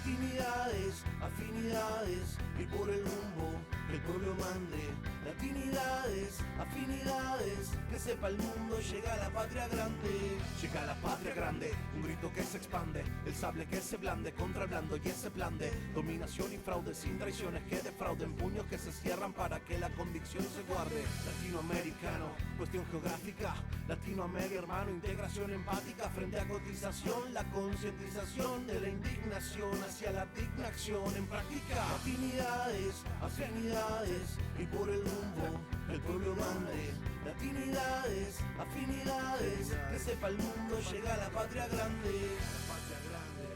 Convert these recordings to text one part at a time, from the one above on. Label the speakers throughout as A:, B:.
A: Latinidades, afinidades, y por el rumbo que el pueblo mande. Latinidades, afinidades, que sepa el mundo, llega la patria grande. Llega la patria grande, un grito que se expande, el sable que se blande contra el blando y ese plan de dominación y fraude, sin traiciones que defrauden, puños que se cierran para que la convicción se guarde. Latinoamericano, cuestión geográfica, Latinoamérica hermano, integración empática frente a cotización, la concientización de la indignación hacia la digna acción en práctica. Latinidades, afinidades, y por el rumbo el pueblo mande. Latinidades, afinidades, que sepa el mundo, llega la patria grande. La patria grande.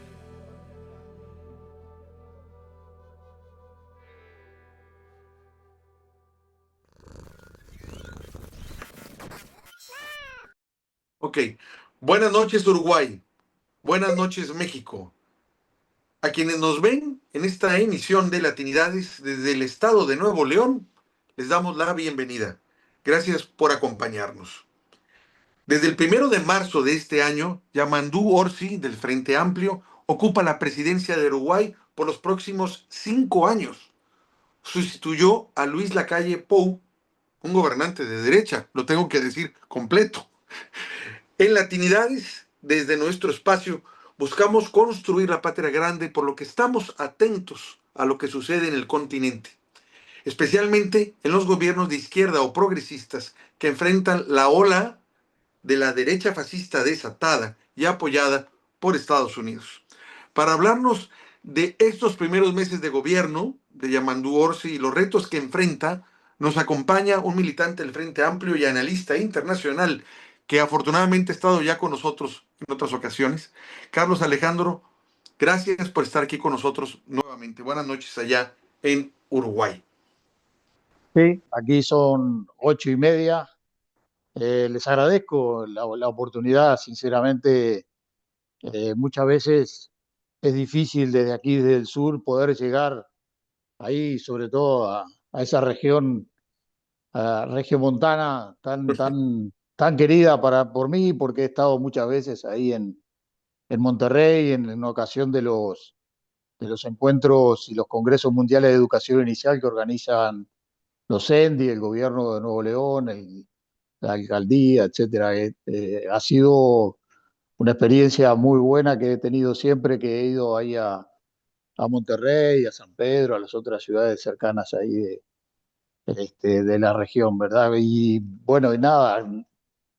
B: Ok, buenas noches Uruguay, buenas noches México. A quienes nos ven en esta emisión de Latinidades desde el estado de Nuevo León, les damos la bienvenida. Gracias por acompañarnos. Desde el 1 de marzo de este año, Yamandú Orsi, del Frente Amplio, ocupa la presidencia de Uruguay por los próximos 5 años. Sustituyó a Luis Lacalle Pou, un gobernante de derecha, lo tengo que decir completo. En Latinidades, desde nuestro espacio, buscamos construir la patria grande, por lo que estamos atentos a lo que sucede en el continente, especialmente en los gobiernos de izquierda o progresistas que enfrentan la ola de la derecha fascista desatada y apoyada por Estados Unidos. Para hablarnos de estos primeros meses de gobierno de Yamandú Orsi y los retos que enfrenta, nos acompaña un militante del Frente Amplio y analista internacional que afortunadamente ha estado ya con nosotros en otras ocasiones. Carlos Alejandro, gracias por estar aquí con nosotros nuevamente. Buenas noches allá en Uruguay.
C: Sí, aquí son 8:30. Les agradezco la oportunidad, sinceramente. Muchas veces es difícil desde aquí, desde el sur, poder llegar ahí, sobre todo a esa región, regiomontana, tan querida por mí, porque he estado muchas veces ahí en Monterrey, en ocasión de los encuentros y los congresos mundiales de educación inicial que organizan los ENDI, el gobierno de Nuevo León, la alcaldía, etcétera. Ha sido una experiencia muy buena que he tenido siempre que he ido ahí a Monterrey, a San Pedro, a las otras ciudades cercanas ahí de la región, ¿verdad? Y bueno, y nada,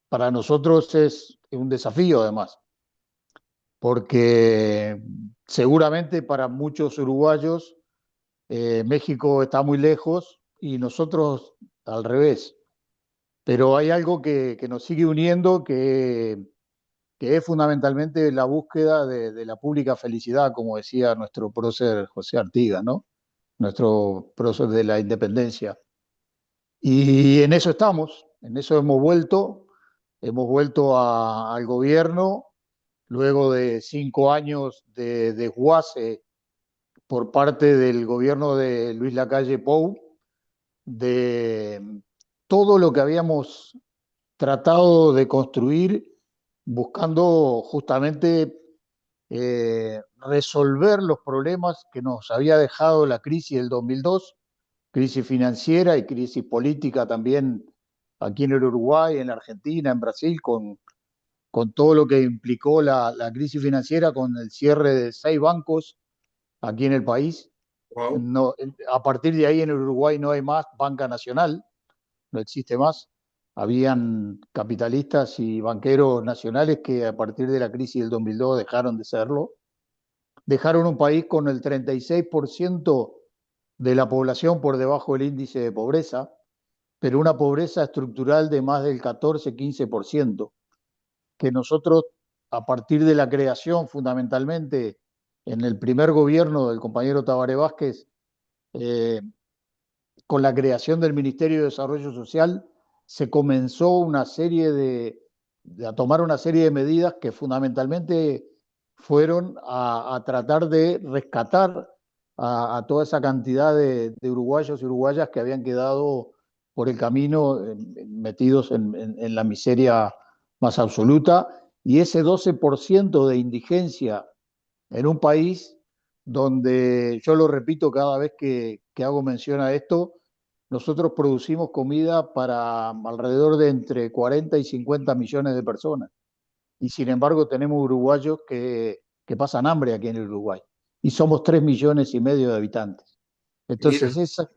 C: para nosotros es un desafío además, porque seguramente para muchos uruguayos México está muy lejos y nosotros al revés. Pero hay algo que nos sigue uniendo, que es fundamentalmente la búsqueda de la pública felicidad, como decía nuestro prócer José Artigas, ¿no? Nuestro prócer de la independencia. Y en eso estamos, en eso hemos vuelto al gobierno luego de 5 años de desguace por parte del gobierno de Luis Lacalle Pou, de todo lo que habíamos tratado de construir buscando justamente resolver los problemas que nos había dejado la crisis del 2002, crisis financiera y crisis política también aquí en el Uruguay, en la Argentina, en Brasil, con todo lo que implicó la crisis financiera, con el cierre de 6 bancos aquí en el país.
B: Wow.
C: No, a partir de ahí en el Uruguay no hay más banca nacional, no existe más. Habían capitalistas y banqueros nacionales que a partir de la crisis del 2002 dejaron de serlo. Dejaron un país con el 36% de la población por debajo del índice de pobreza, pero una pobreza estructural de más del 14-15%, que nosotros, a partir de la creación fundamentalmente en el primer gobierno del compañero Tabaré Vázquez, con la creación del Ministerio de Desarrollo Social, se comenzó a tomar una serie de medidas que fundamentalmente fueron a tratar de rescatar a toda esa cantidad de uruguayos y uruguayas que habían quedado por el camino metidos en la miseria más absoluta. Y ese 12% de indigencia en un país donde yo lo repito cada vez que hago mención a esto, nosotros producimos comida para alrededor de entre 40 y 50 millones de personas. Y sin embargo tenemos uruguayos que pasan hambre aquí en el Uruguay. Y somos 3,5 millones de habitantes. Entonces,
B: Mira,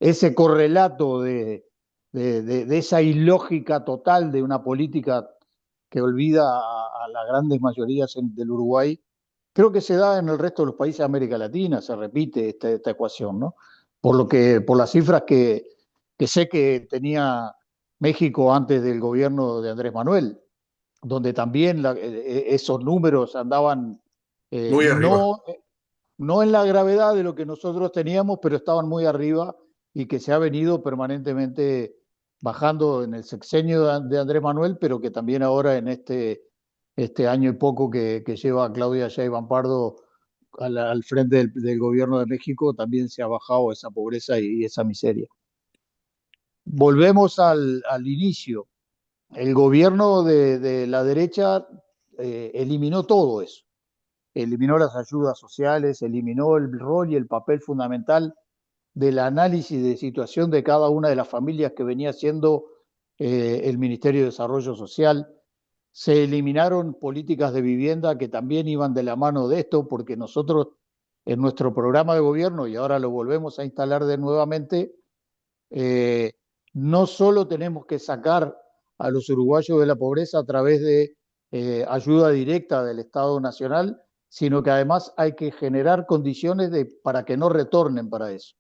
C: ese correlato de esa ilógica total de una política que olvida a las grandes mayorías del Uruguay, creo que se da en el resto de los países de América Latina, se repite esta ecuación, ¿no? Por las cifras que sé que tenía México antes del gobierno de Andrés Manuel, donde también esos números andaban
B: muy arriba.
C: no en la gravedad de lo que nosotros teníamos, pero estaban muy arriba y que se ha venido permanentemente bajando en el sexenio de Andrés Manuel, pero que también ahora en este año y poco que lleva Claudia Sheinbaum Pardo al frente del gobierno de México, también se ha bajado esa pobreza y esa miseria. Volvemos al inicio. El gobierno de la derecha eliminó todo eso, eliminó las ayudas sociales, eliminó el rol y el papel fundamental del análisis de situación de cada una de las familias que venía haciendo el Ministerio de Desarrollo Social. Se eliminaron políticas de vivienda que también iban de la mano de esto, porque nosotros en nuestro programa de gobierno, y ahora lo volvemos a instalar de nuevamente, eh, no solo tenemos que sacar a los uruguayos de la pobreza a través de ayuda directa del Estado Nacional, sino que además hay que generar condiciones para que no retornen para eso.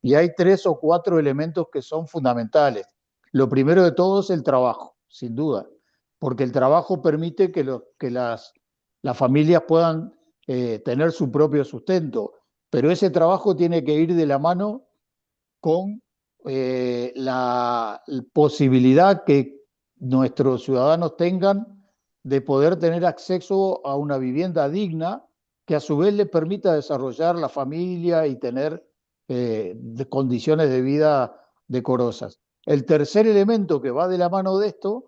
C: Y hay 3 o 4 elementos que son fundamentales. Lo primero de todo es el trabajo, sin duda, porque el trabajo permite que las familias puedan tener su propio sustento, pero ese trabajo tiene que ir de la mano con la posibilidad que nuestros ciudadanos tengan de poder tener acceso a una vivienda digna que a su vez les permita desarrollar la familia y tener condiciones de vida decorosas. El tercer elemento que va de la mano de esto,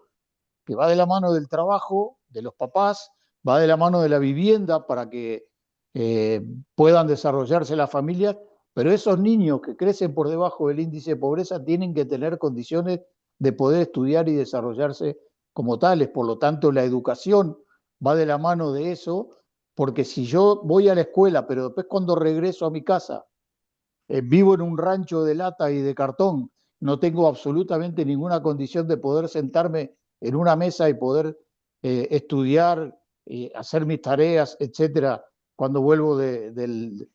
C: que va de la mano del trabajo, de los papás, va de la mano de la vivienda para que eh, puedan desarrollarse las familias, pero esos niños que crecen por debajo del índice de pobreza tienen que tener condiciones de poder estudiar y desarrollarse como tales. Por lo tanto, la educación va de la mano de eso, porque si yo voy a la escuela, pero después cuando regreso a mi casa vivo en un rancho de lata y de cartón, no tengo absolutamente ninguna condición de poder sentarme en una mesa y poder estudiar, hacer mis tareas, etcétera, cuando vuelvo del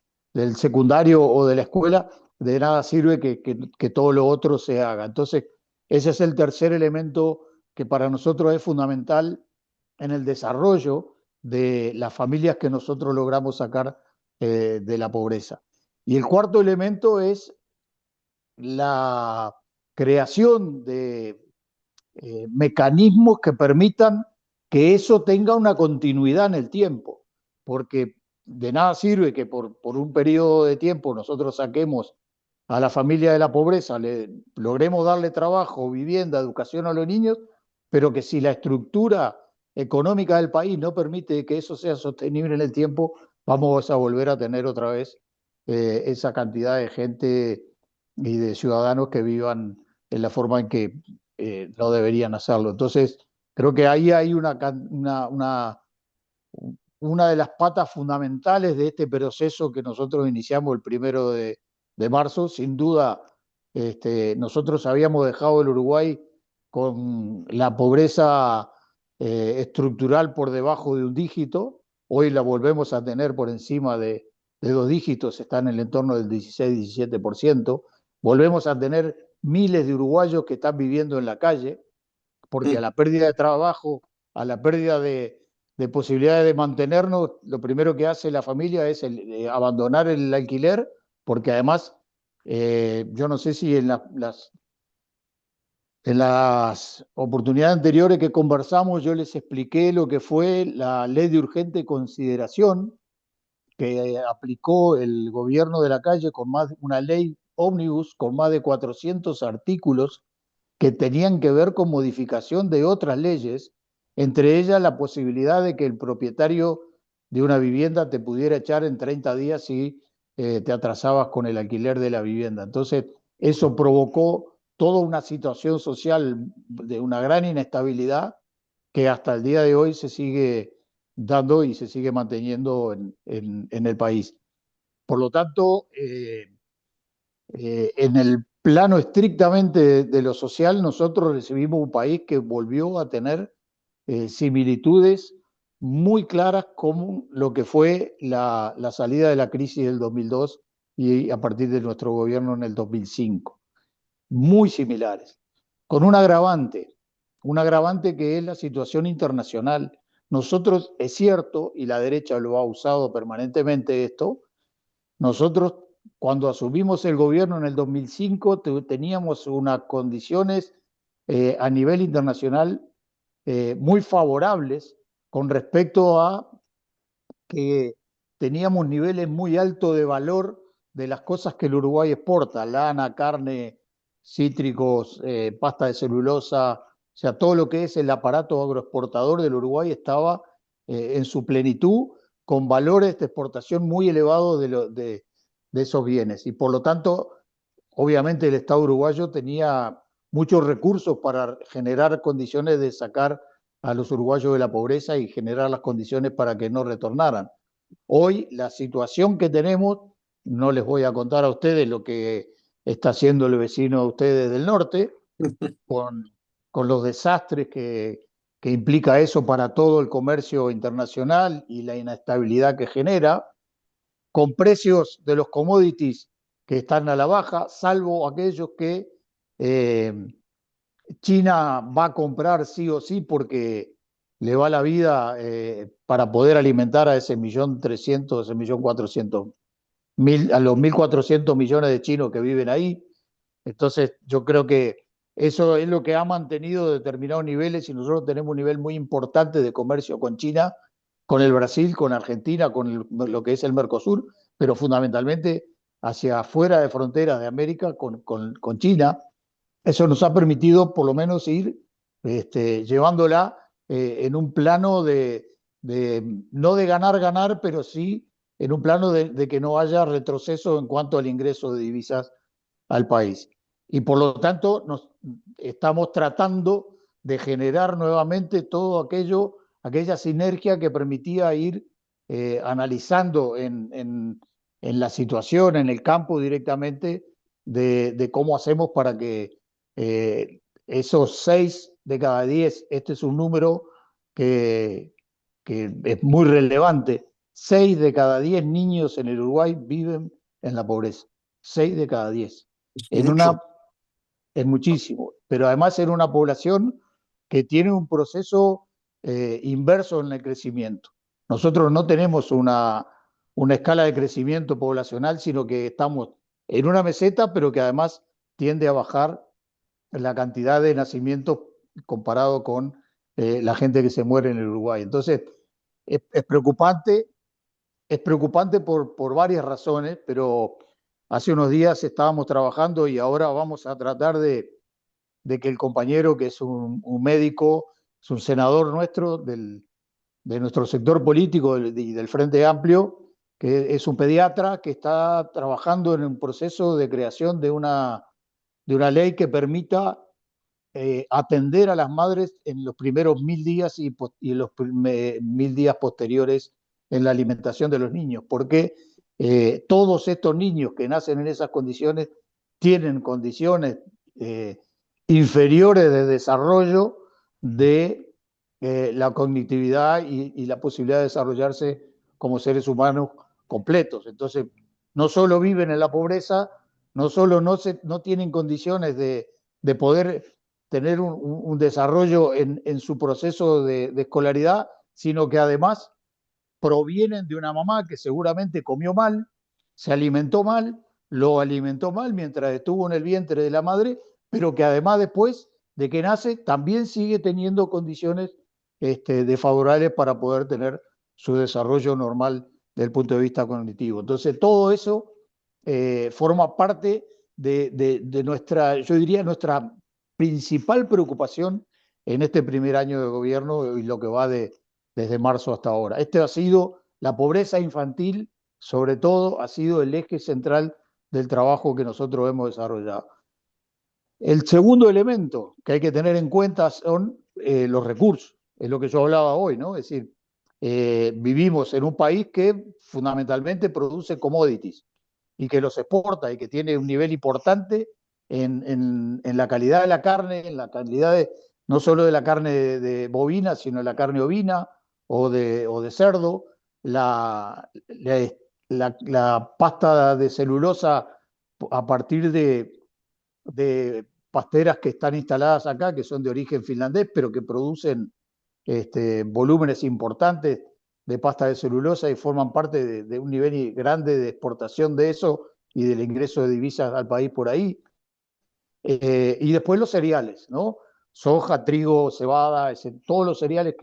C: secundario o de la escuela, de nada sirve que todo lo otro se haga. Entonces, ese es el tercer elemento que para nosotros es fundamental en el desarrollo de las familias que nosotros logramos sacar de la pobreza. Y el cuarto elemento es la creación de mecanismos que permitan que eso tenga una continuidad en el tiempo, porque de nada sirve que por un periodo de tiempo nosotros saquemos a la familia de la pobreza, logremos darle trabajo, vivienda, educación a los niños, pero que si la estructura económica del país no permite que eso sea sostenible en el tiempo, vamos a volver a tener otra vez esa cantidad de gente y de ciudadanos que vivan en la forma en que no deberían hacerlo. Entonces, creo que ahí hay una de las patas fundamentales de este proceso que nosotros iniciamos el 1 de marzo. Sin duda, nosotros habíamos dejado el Uruguay con la pobreza estructural por debajo de un dígito. Hoy la volvemos a tener por encima de 2 dígitos, está en el entorno del 16-17%. Volvemos a tener miles de uruguayos que están viviendo en la calle, porque a la pérdida de trabajo, a la pérdida de posibilidades de mantenernos, lo primero que hace la familia es abandonar el alquiler, porque además, yo no sé si en las oportunidades anteriores que conversamos yo les expliqué lo que fue la ley de urgente consideración que aplicó el gobierno de la calle con una ley ómnibus con más de 400 artículos que tenían que ver con modificación de otras leyes, entre ellas la posibilidad de que el propietario de una vivienda te pudiera echar en 30 días si te atrasabas con el alquiler de la vivienda. Entonces, eso provocó toda una situación social de una gran inestabilidad que hasta el día de hoy se sigue dando y se sigue manteniendo en el país. Por lo tanto, en el plano estrictamente de lo social, nosotros recibimos un país que volvió a tener similitudes muy claras con lo que fue la salida de la crisis del 2002 y a partir de nuestro gobierno en el 2005. Muy similares, con un agravante que es la situación internacional. Nosotros, es cierto, y la derecha lo ha usado permanentemente esto, nosotros cuando asumimos el gobierno en el 2005 teníamos unas condiciones a nivel internacional muy favorables con respecto a que teníamos niveles muy altos de valor de las cosas que el Uruguay exporta, lana, carne, cítricos, pasta de celulosa, o sea, todo lo que es el aparato agroexportador del Uruguay estaba en su plenitud, con valores de exportación muy elevados de esos bienes. Y por lo tanto, obviamente el Estado uruguayo tenía muchos recursos para generar condiciones de sacar a los uruguayos de la pobreza y generar las condiciones para que no retornaran. Hoy la situación que tenemos, no les voy a contar a ustedes lo que está haciendo el vecino de ustedes del norte, con, con los desastres que implica eso para todo el comercio internacional y la inestabilidad que genera, con precios de los commodities que están a la baja, salvo aquellos que eh, China va a comprar sí o sí porque le va la vida para poder alimentar a ese 1.300.000, ese 1.400.000, a los 1.400 millones de chinos que viven ahí. Entonces, yo creo que eso es lo que ha mantenido determinados niveles y nosotros tenemos un nivel muy importante de comercio con China, con el Brasil, con Argentina, lo que es el Mercosur, pero fundamentalmente hacia afuera de fronteras de América con China. Eso nos ha permitido por lo menos ir llevándola en un plano no de ganar, pero sí en un plano de que no haya retroceso en cuanto al ingreso de divisas al país. Y por lo tanto nos estamos tratando de generar nuevamente todo aquella sinergia que permitía ir analizando en la situación, en el campo directamente, de cómo hacemos para que esos 6 de cada 10, este es un número que, que es muy relevante, 6 de cada 10 niños en el Uruguay viven en la pobreza. 6 de cada 10.
B: Es
C: En
B: mucho.
C: es muchísimo, pero además en una población que tiene un proceso inverso en el crecimiento. Nosotros no tenemos una escala de crecimiento poblacional, sino que estamos en una meseta, pero que además tiende a bajar la cantidad de nacimientos comparado con la gente que se muere en el Uruguay. Entonces, es preocupante, por varias razones, pero hace unos días estábamos trabajando y ahora vamos a tratar de que el compañero, que es un médico, es un senador nuestro de nuestro sector político y del Frente Amplio, que es un pediatra que está trabajando en un proceso de creación de una ley que permita atender a las madres en los primeros 1.000 días y en los 1.000 días posteriores en la alimentación de los niños, porque todos estos niños que nacen en esas condiciones tienen condiciones inferiores de desarrollo de la cognitividad y la posibilidad de desarrollarse como seres humanos completos. Entonces, no solo viven en la pobreza, no solo no tienen condiciones de poder tener un desarrollo en su proceso de escolaridad, sino que además provienen de una mamá que seguramente comió mal, se alimentó mal, lo alimentó mal mientras estuvo en el vientre de la madre, pero que además después de que nace también sigue teniendo condiciones desfavorables para poder tener su desarrollo normal desde el punto de vista cognitivo. Entonces, todo eso forma parte de nuestra, yo diría, nuestra principal preocupación en este primer año de gobierno y lo que va desde marzo hasta ahora. Este ha sido la pobreza infantil, sobre todo, ha sido el eje central del trabajo que nosotros hemos desarrollado. El segundo elemento que hay que tener en cuenta son los recursos, es lo que yo hablaba hoy, ¿no? Es decir, vivimos en un país que fundamentalmente produce commodities y que los exporta y que tiene un nivel importante en la calidad de la carne, en la calidad no solo de la carne de bovina, sino de la carne ovina o de cerdo, la pasta de celulosa a partir de pasteras que están instaladas acá, que son de origen finlandés, pero que producen volúmenes importantes de pasta de celulosa y forman parte de un nivel grande de exportación de eso y del ingreso de divisas al país por ahí. Y después los cereales, ¿no? Soja, trigo, cebada, todos los cereales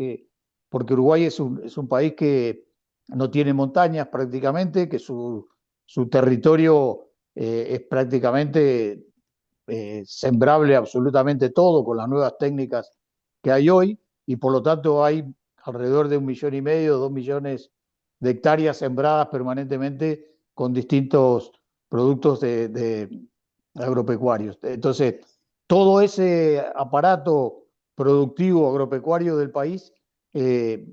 C: porque Uruguay es un país que no tiene montañas prácticamente, que su territorio es prácticamente sembrable absolutamente todo con las nuevas técnicas que hay hoy, y por lo tanto hay alrededor de 1,5 millones, 2 millones de hectáreas sembradas permanentemente con distintos productos de agropecuarios. Entonces, todo ese aparato productivo agropecuario del país eh,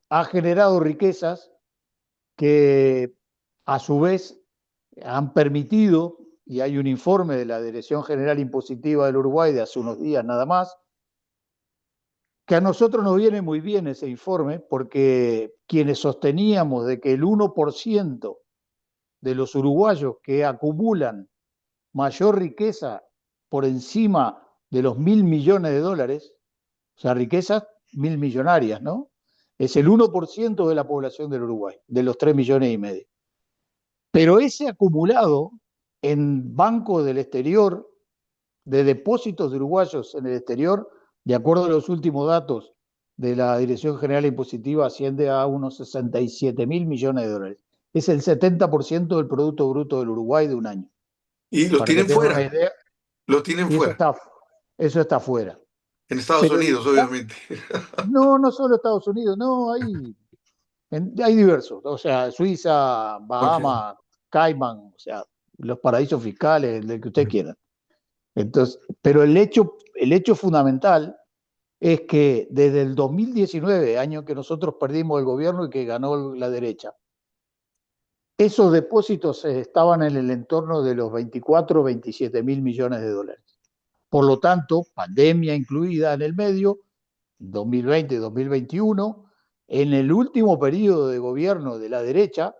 C: ha generado riquezas que a su vez han permitido, y hay un informe de la Dirección General Impositiva del Uruguay de hace unos días nada más, que a nosotros nos viene muy bien ese informe porque quienes sosteníamos de que el 1% de los uruguayos que acumulan mayor riqueza por encima de los 1.000 millones de dólares, o sea, riquezas 1.000 millonarias, ¿no? Es el 1% de la población del Uruguay, de los 3,5 millones. Pero ese acumulado en bancos del exterior, de depósitos de uruguayos en el exterior, de acuerdo a los últimos datos de la Dirección General Impositiva, asciende a unos 67.000 millones de dólares. Es el 70% del Producto Bruto del Uruguay de un año.
B: Y los
C: Para que
B: tienen
C: tengan una
B: fuera,
C: idea,
B: los tienen
C: y
B: fuera,
C: eso está fuera.
B: en Estados
C: Pero
B: Unidos, obviamente.
C: no, no solo Estados Unidos, no, hay diversos, o sea, Suiza,
B: Ok.
C: Bahamas, Cayman, o sea, los paraísos fiscales, el que usted quiera. Entonces, pero el hecho fundamental es que desde el 2019, año que nosotros perdimos el gobierno y que ganó la derecha, esos depósitos estaban en el entorno de los 24 o 27.000 millones de dólares. Por lo tanto, pandemia incluida en el medio, 2020-2021, en el último periodo de gobierno de la derecha,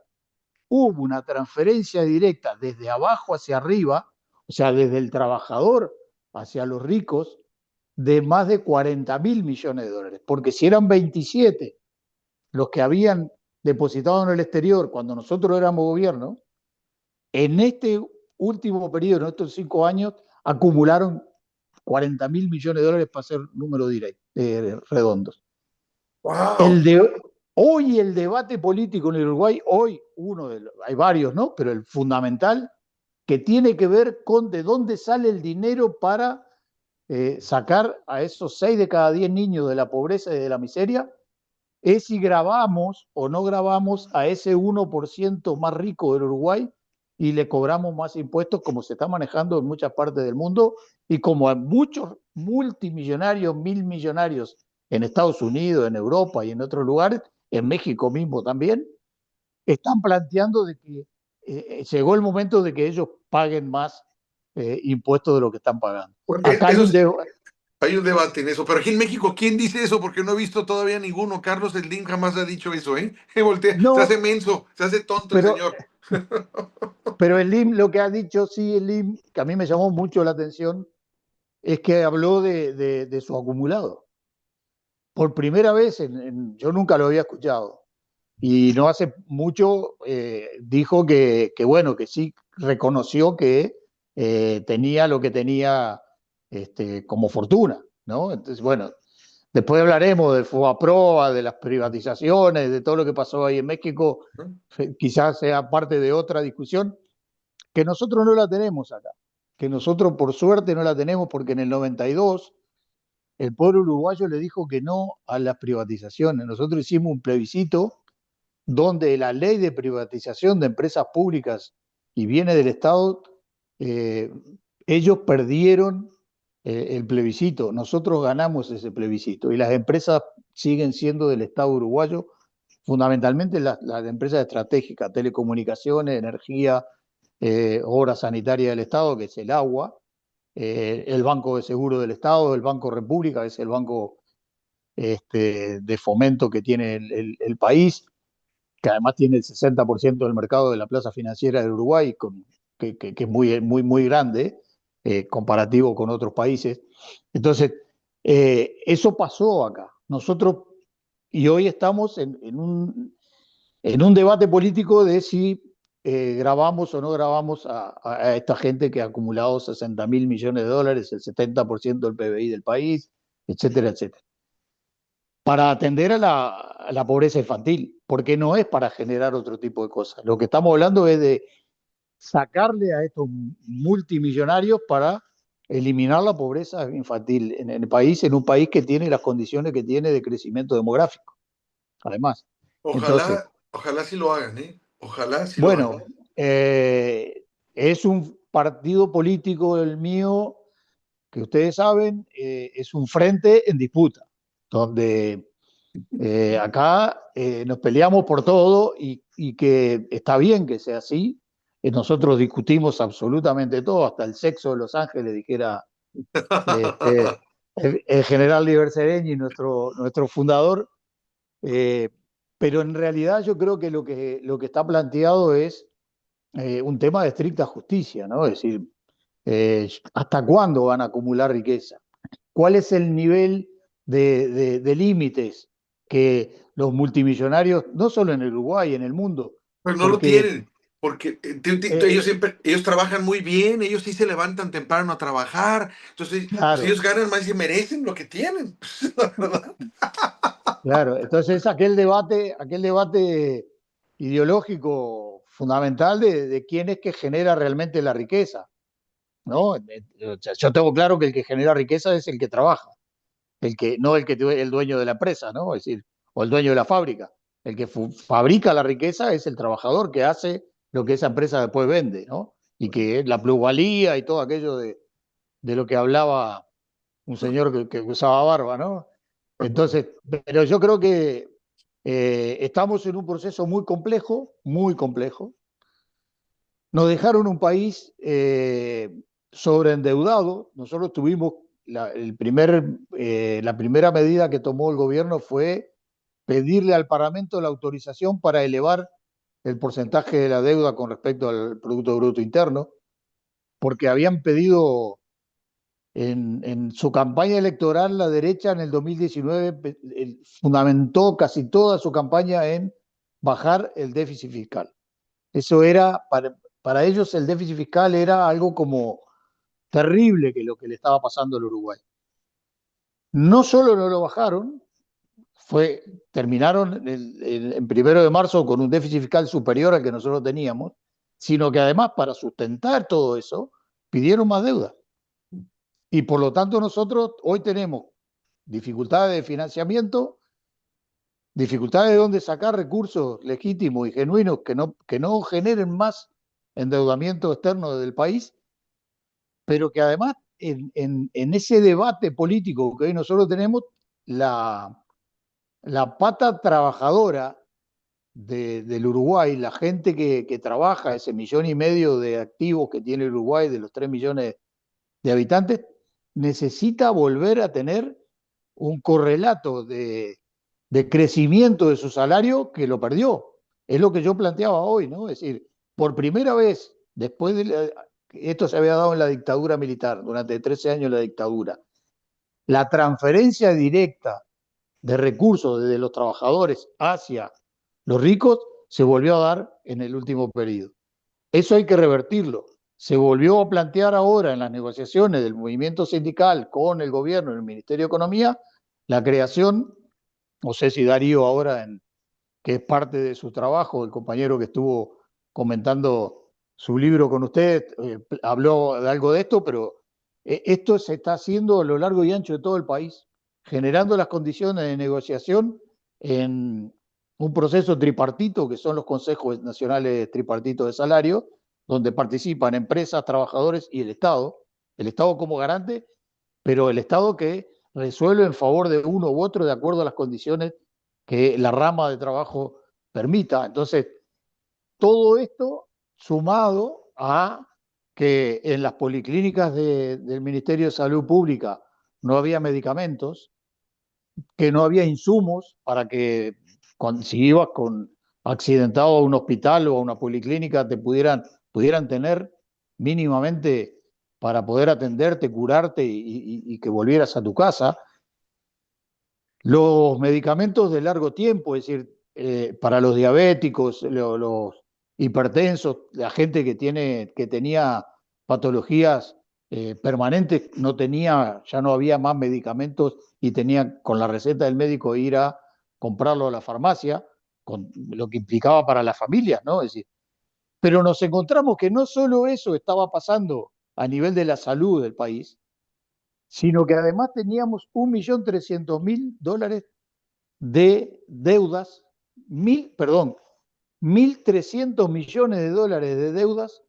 C: hubo una transferencia directa desde abajo hacia arriba, o sea, desde el trabajador hacia los ricos, de más de 40.000 millones de dólares. Porque si eran 27 los que habían depositado en el exterior cuando nosotros éramos gobierno, en este último periodo, en estos 5 años, acumularon 40.000 millones de dólares para hacer números redondos.
B: Wow.
C: Hoy el debate político en el Uruguay, hay varios, ¿no? Pero el fundamental, que tiene que ver con de dónde sale el dinero para sacar a esos 6 de cada 10 niños de la pobreza y de la miseria, es si grabamos o no grabamos a ese 1% más rico del Uruguay y le cobramos más impuestos, como se está manejando en muchas partes del mundo y como a muchos multimillonarios, 1.000 millonarios en Estados Unidos, en Europa y en otros lugares, en México mismo también, están planteando de que llegó el momento de que ellos paguen más impuestos de lo que están pagando.
B: Bueno,
C: Acá
B: hay un debate en eso, pero aquí en México, ¿quién dice eso? Porque no he visto todavía ninguno. Carlos Slim jamás ha dicho eso, ¿eh? Se hace
C: no,
B: menso, se hace tonto el
C: pero
B: señor.
C: Pero el LIM, lo que ha dicho, sí, el LIM, que a mí me llamó mucho la atención, es que habló de su acumulado. Por primera vez, yo nunca lo había escuchado. Y no hace mucho dijo bueno, que sí reconoció que tenía lo que tenía como fortuna, ¿no? Entonces, bueno, después hablaremos del FOBAPROA, de las privatizaciones, de todo lo que pasó ahí en México. Quizás sea parte de otra discusión que nosotros no la tenemos acá, que nosotros por suerte no la tenemos porque en el 92 el pueblo uruguayo le dijo que no a las privatizaciones. Nosotros hicimos un plebiscito donde la ley de privatización de empresas públicas y bienes del Estado, ellos perdieron el plebiscito, nosotros ganamos ese plebiscito y las empresas siguen siendo del Estado uruguayo, fundamentalmente las empresas estratégicas, telecomunicaciones, energía, obra sanitaria del Estado, que es el agua, el Banco de Seguro del Estado, el Banco República, que es el banco de fomento que tiene el país, que además tiene el 60% del mercado de la plaza financiera del Uruguay, que es muy grande, comparativo con otros países. Entonces, eso pasó acá. Nosotros, y hoy estamos en un debate político de si grabamos o no grabamos a esta gente que ha acumulado 60.000 millones de dólares, el 70% del PBI del país, etcétera, etcétera, para atender a la pobreza infantil, porque no es para generar otro tipo de cosas. Lo que estamos hablando es de sacarle a estos multimillonarios para eliminar la pobreza infantil en el país, en un país que tiene las condiciones que tiene de crecimiento demográfico, además. Entonces,
B: Ojalá sí lo hagan, ¿eh? Ojalá sí lo
C: bueno,
B: hagan.
C: es un partido político el mío que ustedes saben, es un frente en disputa, donde acá nos peleamos por todo y que está bien que sea así. Nosotros discutimos absolutamente todo, hasta el sexo de los ángeles, dijera el general Liber Seregni, nuestro fundador. Eh, pero en realidad yo creo que lo que está planteado es un tema de estricta justicia, ¿no? Es decir, ¿hasta cuándo van a acumular riqueza? ¿Cuál es el nivel de límites que los multimillonarios, no solo en el Uruguay, en el mundo,
B: Pero no lo
C: porque
B: tienen, porque ellos
C: eh,
B: siempre, ellos trabajan muy bien, ellos sí se levantan temprano a trabajar, entonces, pues
C: claro,
B: ellos ganan más y merecen lo que tienen, la verdad.
C: claro, entonces aquel debate ideológico fundamental de quién es que genera realmente la riqueza, ¿no? O sea, yo tengo claro que el que genera riqueza es el que trabaja, no el dueño de la empresa, ¿no? Es decir, o el dueño de la fábrica. El que fabrica la riqueza es el trabajador que hace lo que esa empresa después vende, ¿no? Y que es la plusvalía y todo aquello de lo que hablaba un señor que usaba barba, ¿no? Entonces, pero yo creo que estamos en un proceso muy complejo, muy complejo. Nos dejaron un país sobreendeudado. Nosotros tuvimos la primera medida que tomó el gobierno fue pedirle al Parlamento la autorización para elevar el porcentaje de la deuda con respecto al Producto Bruto Interno, porque habían pedido en su campaña electoral, la derecha en el 2019 fundamentó casi toda su campaña en bajar el déficit fiscal. Eso era, para ellos el déficit fiscal era algo como terrible que lo que le estaba pasando al Uruguay. No solo no lo bajaron, terminaron en 1 de marzo con un déficit fiscal superior al que nosotros teníamos, sino que además para sustentar todo eso pidieron más deuda. Y por lo tanto nosotros hoy tenemos dificultades de financiamiento, dificultades de dónde sacar recursos legítimos y genuinos que no generen más endeudamiento externo del país, pero que además en ese debate político que hoy nosotros tenemos, la pata trabajadora del Uruguay, la gente que trabaja, ese 1,5 millones de activos que tiene el Uruguay, de los 3 millones de habitantes, necesita volver a tener un correlato de crecimiento de su salario que lo perdió. Es lo que yo planteaba hoy, ¿no? Es decir, por primera vez, después esto se había dado en la dictadura militar, durante 13 años la dictadura, la transferencia directa de recursos desde los trabajadores hacia los ricos se volvió a dar en el último periodo. Eso hay que revertirlo. Se volvió a plantear ahora en las negociaciones del movimiento sindical con el gobierno y el Ministerio de Economía la creación, no sé si Darío ahora, que es parte de su trabajo, el compañero que estuvo comentando su libro con usted, habló de algo de esto, pero esto se está haciendo a lo largo y ancho de todo el país, generando las condiciones de negociación en un proceso tripartito, que son los consejos nacionales tripartitos de salario, donde participan empresas, trabajadores y el Estado como garante, pero el Estado que resuelve en favor de uno u otro de acuerdo a las condiciones que la rama de trabajo permita. Entonces, todo esto sumado a que en las policlínicas del Ministerio de Salud Pública no había medicamentos, que no había insumos para que si ibas con accidentado a un hospital o a una policlínica te pudieran tener mínimamente para poder atenderte, curarte y que volvieras a tu casa. Los medicamentos de largo tiempo, es decir, para los diabéticos, los hipertensos, la gente que tenía patologías permanentes, ya no había más medicamentos y tenía con la receta del médico ir a comprarlo a la farmacia, con lo que implicaba para las familias, ¿no? Es decir, pero nos encontramos que no solo eso estaba pasando a nivel de la salud del país, sino que además teníamos $1.300.000 de deudas, 1.300 millones de dólares de deudas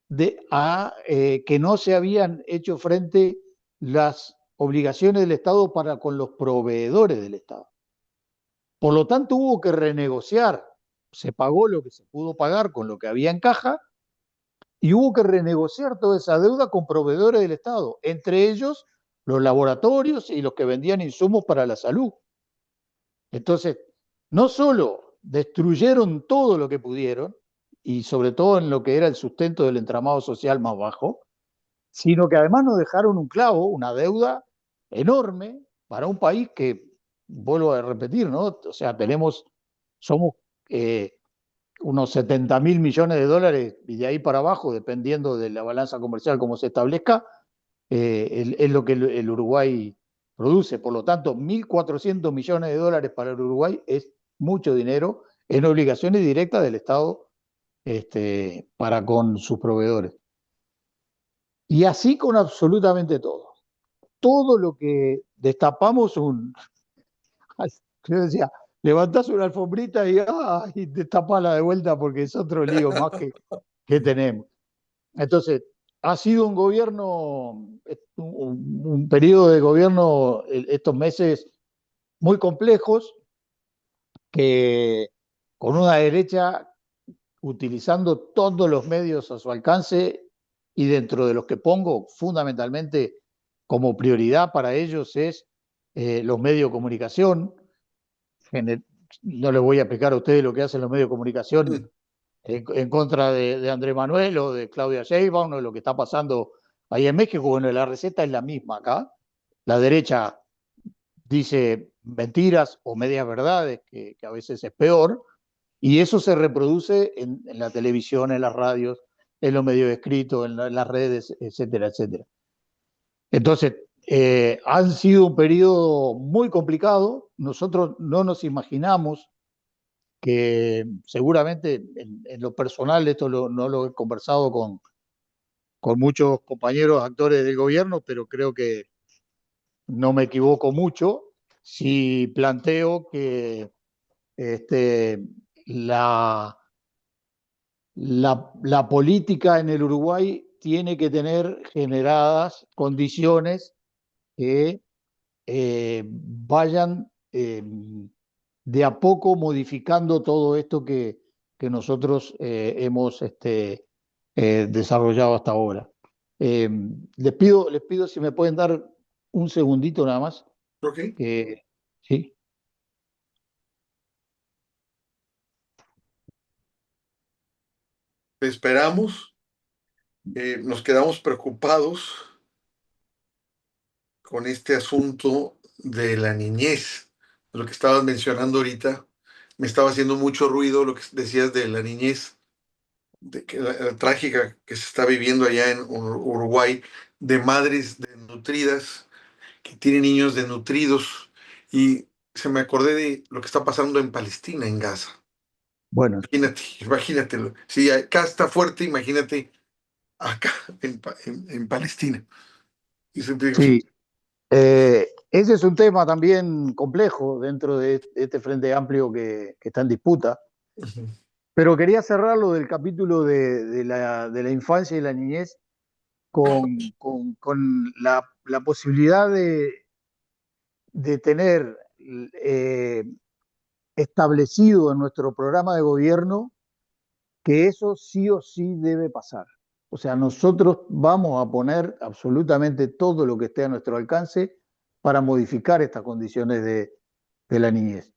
C: que no se habían hecho frente las obligaciones del Estado para con los proveedores del Estado. Por lo tanto, hubo que renegociar. Se pagó lo que se pudo pagar con lo que había en caja y hubo que renegociar toda esa deuda con proveedores del Estado, entre ellos los laboratorios y los que vendían insumos para la salud. Entonces, no solo destruyeron todo lo que pudieron, y sobre todo en lo que era el sustento del entramado social más bajo, sino que además nos dejaron un clavo, una deuda enorme para un país que, vuelvo a repetir, ¿no? O sea, somos unos 70.000 millones de dólares y de ahí para abajo, dependiendo de la balanza comercial como se establezca, es lo que el Uruguay produce. Por lo tanto, 1.400 millones de dólares para el Uruguay es mucho dinero en obligaciones directas del Estado para con sus proveedores. Y así con absolutamente todo. Todo lo que destapamos yo decía, levantás una alfombrita y destapala de vuelta porque es otro lío más que tenemos. Entonces, ha sido un gobierno, un periodo de gobierno estos meses muy complejos, que con una derecha utilizando todos los medios a su alcance y dentro de los que pongo fundamentalmente como prioridad para ellos es los medios de comunicación. No les voy a explicar a ustedes lo que hacen los medios de comunicación en contra de Andrés Manuel o de Claudia Sheinbaum o lo que está pasando ahí en México. Bueno, la receta es la misma acá. La derecha dice mentiras o medias verdades, que a veces es peor, y eso se reproduce en la televisión, en las radios, en los medios escritos, en las redes, etcétera, etcétera. Entonces, han sido un periodo muy complicado. Nosotros no nos imaginamos que seguramente en lo personal, esto no lo he conversado con muchos compañeros actores del gobierno, pero creo que no me equivoco mucho si planteo que la, la política en el Uruguay tiene que tener generadas condiciones que vayan de a poco modificando todo esto que nosotros hemos desarrollado hasta ahora. Les pido si me pueden dar un segundito nada más.
B: Ok.
C: Sí.
B: Te esperamos. Nos quedamos preocupados con este asunto de la niñez, lo que estabas mencionando ahorita. Me estaba haciendo mucho ruido lo que decías de la niñez, de que la trágica que se está viviendo allá en Uruguay, de madres desnutridas que tienen niños desnutridos. Y se me acordé de lo que está pasando en Palestina, en Gaza.
C: Bueno,
B: Imagínatelo. Si acá está fuerte, imagínate acá en Palestina. Y siempre digo,
C: sí, Ese es un tema también complejo dentro de este Frente Amplio que está en disputa,
B: Ujú.
C: pero quería cerrarlo del capítulo de la infancia y la niñez con la posibilidad de tener eh, establecido en nuestro programa de gobierno que eso sí o sí debe pasar. O sea, nosotros vamos a poner absolutamente todo lo que esté a nuestro alcance para modificar estas condiciones de la niñez.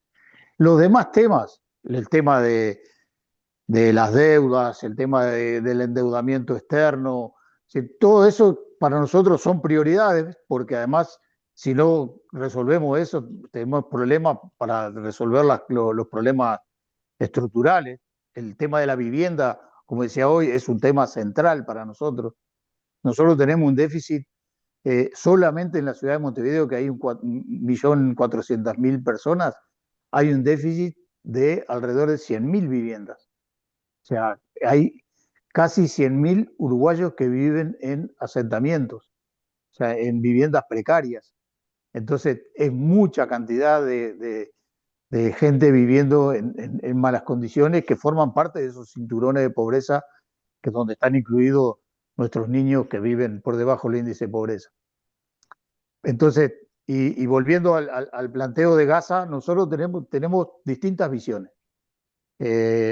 C: Los demás temas, el tema de las deudas, el tema del endeudamiento externo, si, todo eso para nosotros son prioridades, porque además si no resolvemos eso, tenemos problemas para resolver los problemas estructurales. El tema de la vivienda, como decía hoy, es un tema central para nosotros. Nosotros tenemos un déficit solamente en la ciudad de Montevideo, que hay 1.400.000 personas, hay un déficit de alrededor de 100.000 viviendas. O sea, hay casi 100.000 uruguayos que viven en asentamientos, o sea, en viviendas precarias. Entonces, es mucha cantidad de gente viviendo en malas condiciones que forman parte de esos cinturones de pobreza que es donde están incluidos nuestros niños que viven por debajo del índice de pobreza. Entonces, y volviendo al planteo de Gaza, nosotros tenemos distintas visiones.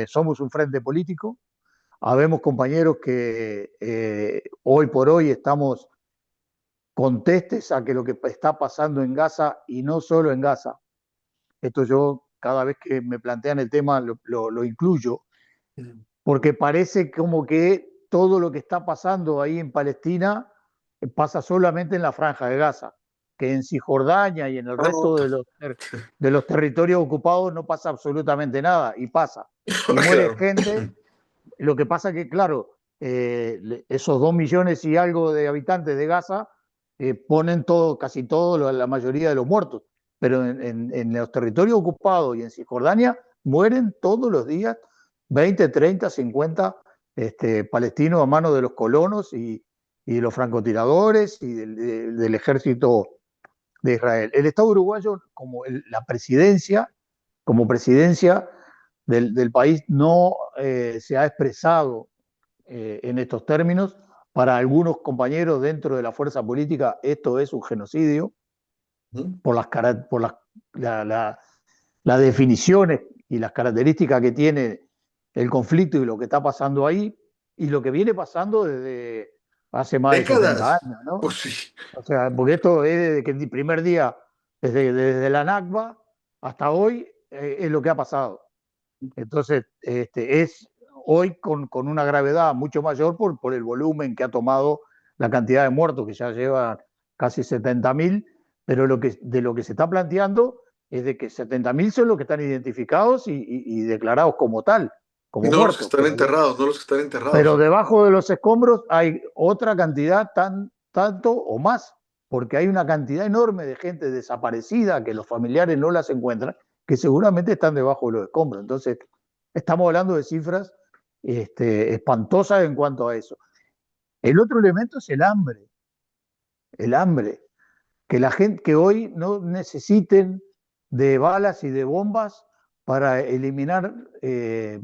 C: Somos un frente político, habemos compañeros que hoy por hoy estamos contestes a que lo que está pasando en Gaza, y no solo en Gaza, esto yo cada vez que me plantean el tema lo incluyo, porque parece como que todo lo que está pasando ahí en Palestina pasa solamente en la Franja de Gaza, que en Cisjordania y en el
B: Ah, no.
C: resto de los territorios ocupados no pasa absolutamente nada, y pasa, y muere
B: Claro.
C: gente. Lo que pasa que, claro, esos 2 millones y algo de habitantes de Gaza ponen todo, casi todo, la mayoría de los muertos, pero en los territorios ocupados y en Cisjordania mueren todos los días 20, 30, 50 palestinos a manos de los colonos y de los francotiradores y del ejército de Israel. El Estado uruguayo, la presidencia, como presidencia del país, no se ha expresado en estos términos. Para algunos compañeros dentro de la fuerza política, esto es un genocidio por las definiciones y las características que tiene el conflicto y lo que está pasando ahí, y lo que viene pasando desde hace más de 70
B: Décadas.
C: años, ¿no?
B: Pues sí.
C: O sea, porque esto es desde que el primer día, desde la Nakba hasta hoy, es lo que ha pasado. Entonces, es hoy con una gravedad mucho mayor por el volumen que ha tomado la cantidad de muertos, que ya lleva casi 70.000, pero de lo que se está planteando es de que 70.000 son los que están identificados y declarados como tal, como
B: No los que
C: muertos,
B: están enterrados, no los que están enterrados.
C: pero debajo de los escombros hay otra cantidad tanto o más, porque hay una cantidad enorme de gente desaparecida que los familiares no las encuentran, que seguramente están debajo de los escombros. Entonces, estamos hablando de cifras espantosas en cuanto a eso. El otro elemento es el hambre, que la gente que hoy no necesiten de balas y de bombas para eliminar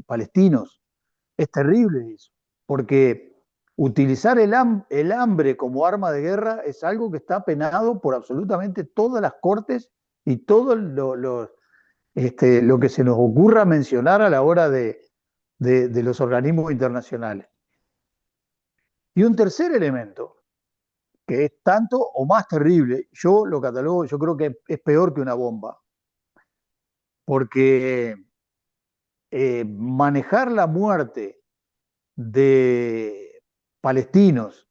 C: palestinos. Es terrible eso, porque utilizar el hambre como arma de guerra es algo que está penado por absolutamente todas las cortes y todo lo que se nos ocurra mencionar a la hora de los organismos internacionales. Y un tercer elemento, que es tanto o más terrible, yo lo catalogo, yo creo que es peor que una bomba, porque manejar la muerte de palestinos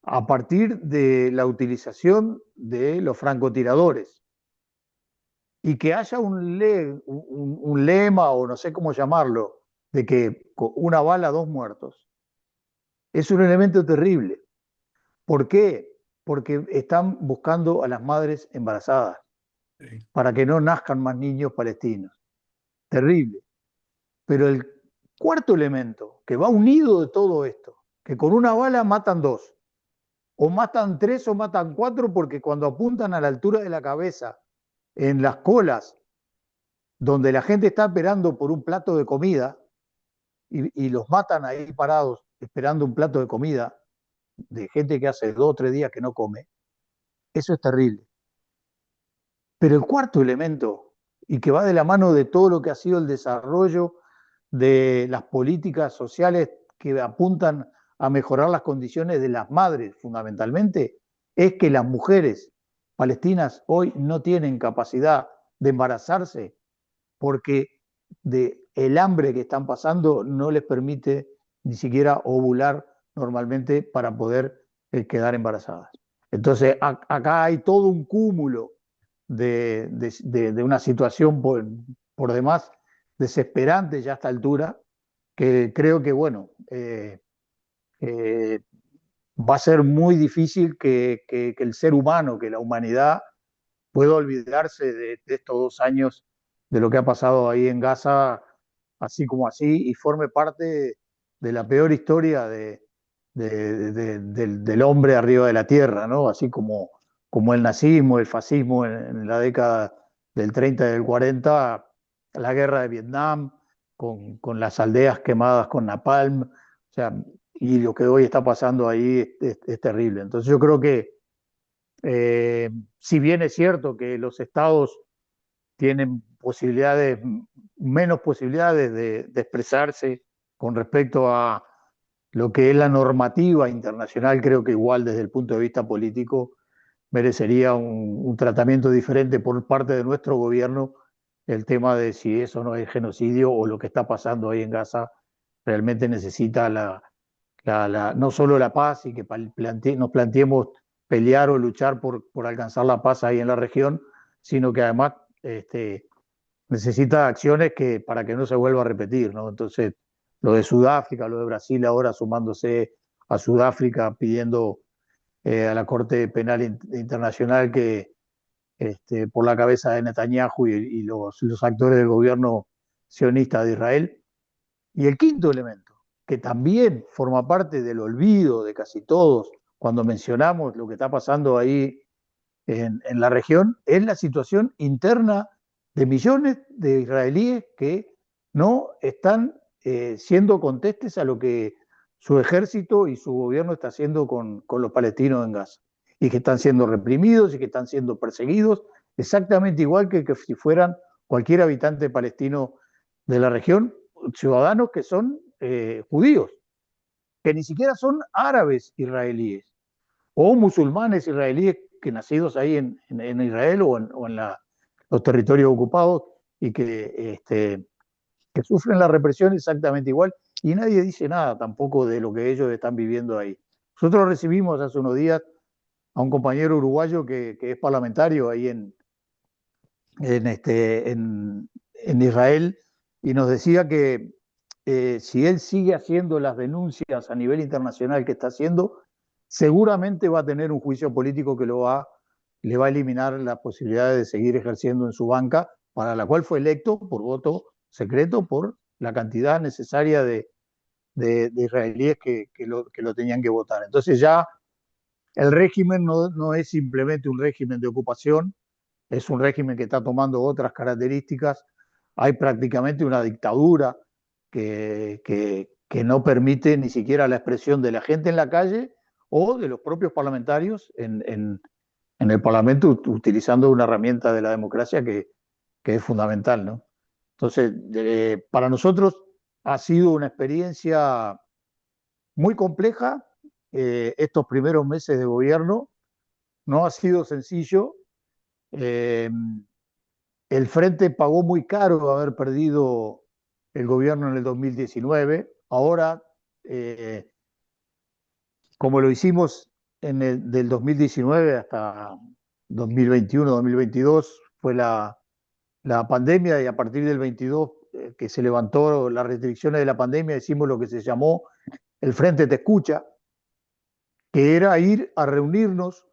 C: a partir de la utilización de los francotiradores y que haya un lema o no sé cómo llamarlo, de que con una bala, 2 muertos, es un elemento terrible. ¿Por qué? Porque están buscando a las madres embarazadas
B: Sí.
C: para que no nazcan más niños palestinos. Terrible. Pero el cuarto elemento, que va unido de todo esto, que con una bala matan 2, o matan 3 o matan 4, porque cuando apuntan a la altura de la cabeza, en las colas, donde la gente está esperando por un plato de comida, y los matan ahí parados, esperando un plato de comida, de gente que hace 2 o 3 días que no come, eso es terrible. Pero el cuarto elemento, y que va de la mano de todo lo que ha sido el desarrollo de las políticas sociales que apuntan a mejorar las condiciones de las madres fundamentalmente, es que las mujeres palestinas hoy no tienen capacidad de embarazarse porque el hambre que están pasando no les permite ni siquiera ovular normalmente para poder quedar embarazadas. Entonces, acá hay todo un cúmulo de una situación por demás desesperante ya a esta altura, que creo que, bueno, eh, va a ser muy difícil que el ser humano, que la humanidad pueda olvidarse de estos 2 años de lo que ha pasado ahí en Gaza, así como así, y forme parte de la peor historia del hombre arriba de la tierra, ¿no? Así como el nazismo, el fascismo en la década del 30 y del 40, la guerra de Vietnam, con las aldeas quemadas con napalm, o sea, y lo que hoy está pasando ahí es terrible. Entonces yo creo que si bien es cierto que los estados tienen posibilidades, menos posibilidades de expresarse con respecto a lo que es la normativa internacional, creo que igual desde el punto de vista político merecería un tratamiento diferente por parte de nuestro gobierno el tema de si eso no es genocidio o lo que está pasando ahí en Gaza realmente necesita no solo la paz y que nos planteemos pelear o luchar por alcanzar la paz ahí en la región, sino que además necesita acciones para que no se vuelva a repetir, ¿no? Entonces, lo de Sudáfrica, lo de Brasil ahora sumándose a Sudáfrica pidiendo a la Corte Penal Internacional que por la cabeza de Netanyahu y los actores del gobierno sionista de Israel. Y el quinto elemento, que también forma parte del olvido de casi todos cuando mencionamos lo que está pasando ahí en la región, es la situación interna de millones de israelíes que no están siendo contestes a lo que su ejército y su gobierno está haciendo con los palestinos en Gaza, y que están siendo reprimidos y que están siendo perseguidos exactamente igual que si fueran cualquier habitante palestino de la región, ciudadanos que son judíos, que ni siquiera son árabes israelíes o musulmanes israelíes que nacidos ahí en Israel o en los territorios ocupados y que sufren la represión exactamente igual, y nadie dice nada tampoco de lo que ellos están viviendo ahí. Nosotros recibimos hace unos días a un compañero uruguayo que es parlamentario ahí en Israel, y nos decía que si él sigue haciendo las denuncias a nivel internacional que está haciendo, seguramente va a tener un juicio político que le va a eliminar la posibilidad de seguir ejerciendo en su banca, para la cual fue electo por voto secreto por la cantidad necesaria de israelíes que lo tenían que votar. Entonces ya el régimen no es simplemente un régimen de ocupación, es un régimen que está tomando otras características. Hay prácticamente una dictadura que no permite ni siquiera la expresión de la gente en la calle o de los propios parlamentarios en el Parlamento, utilizando una herramienta de la democracia que es fundamental, ¿no? Entonces, para nosotros ha sido una experiencia muy compleja. Estos primeros meses de gobierno no ha sido sencillo. Eh, el Frente pagó muy caro haber perdido el gobierno en el 2019. Ahora, como lo hicimos del 2019 hasta 2021-2022, fue la pandemia, y a partir del 22 que se levantó las restricciones de la pandemia, hicimos lo que se llamó el Frente Te Escucha, que era ir a reunirnos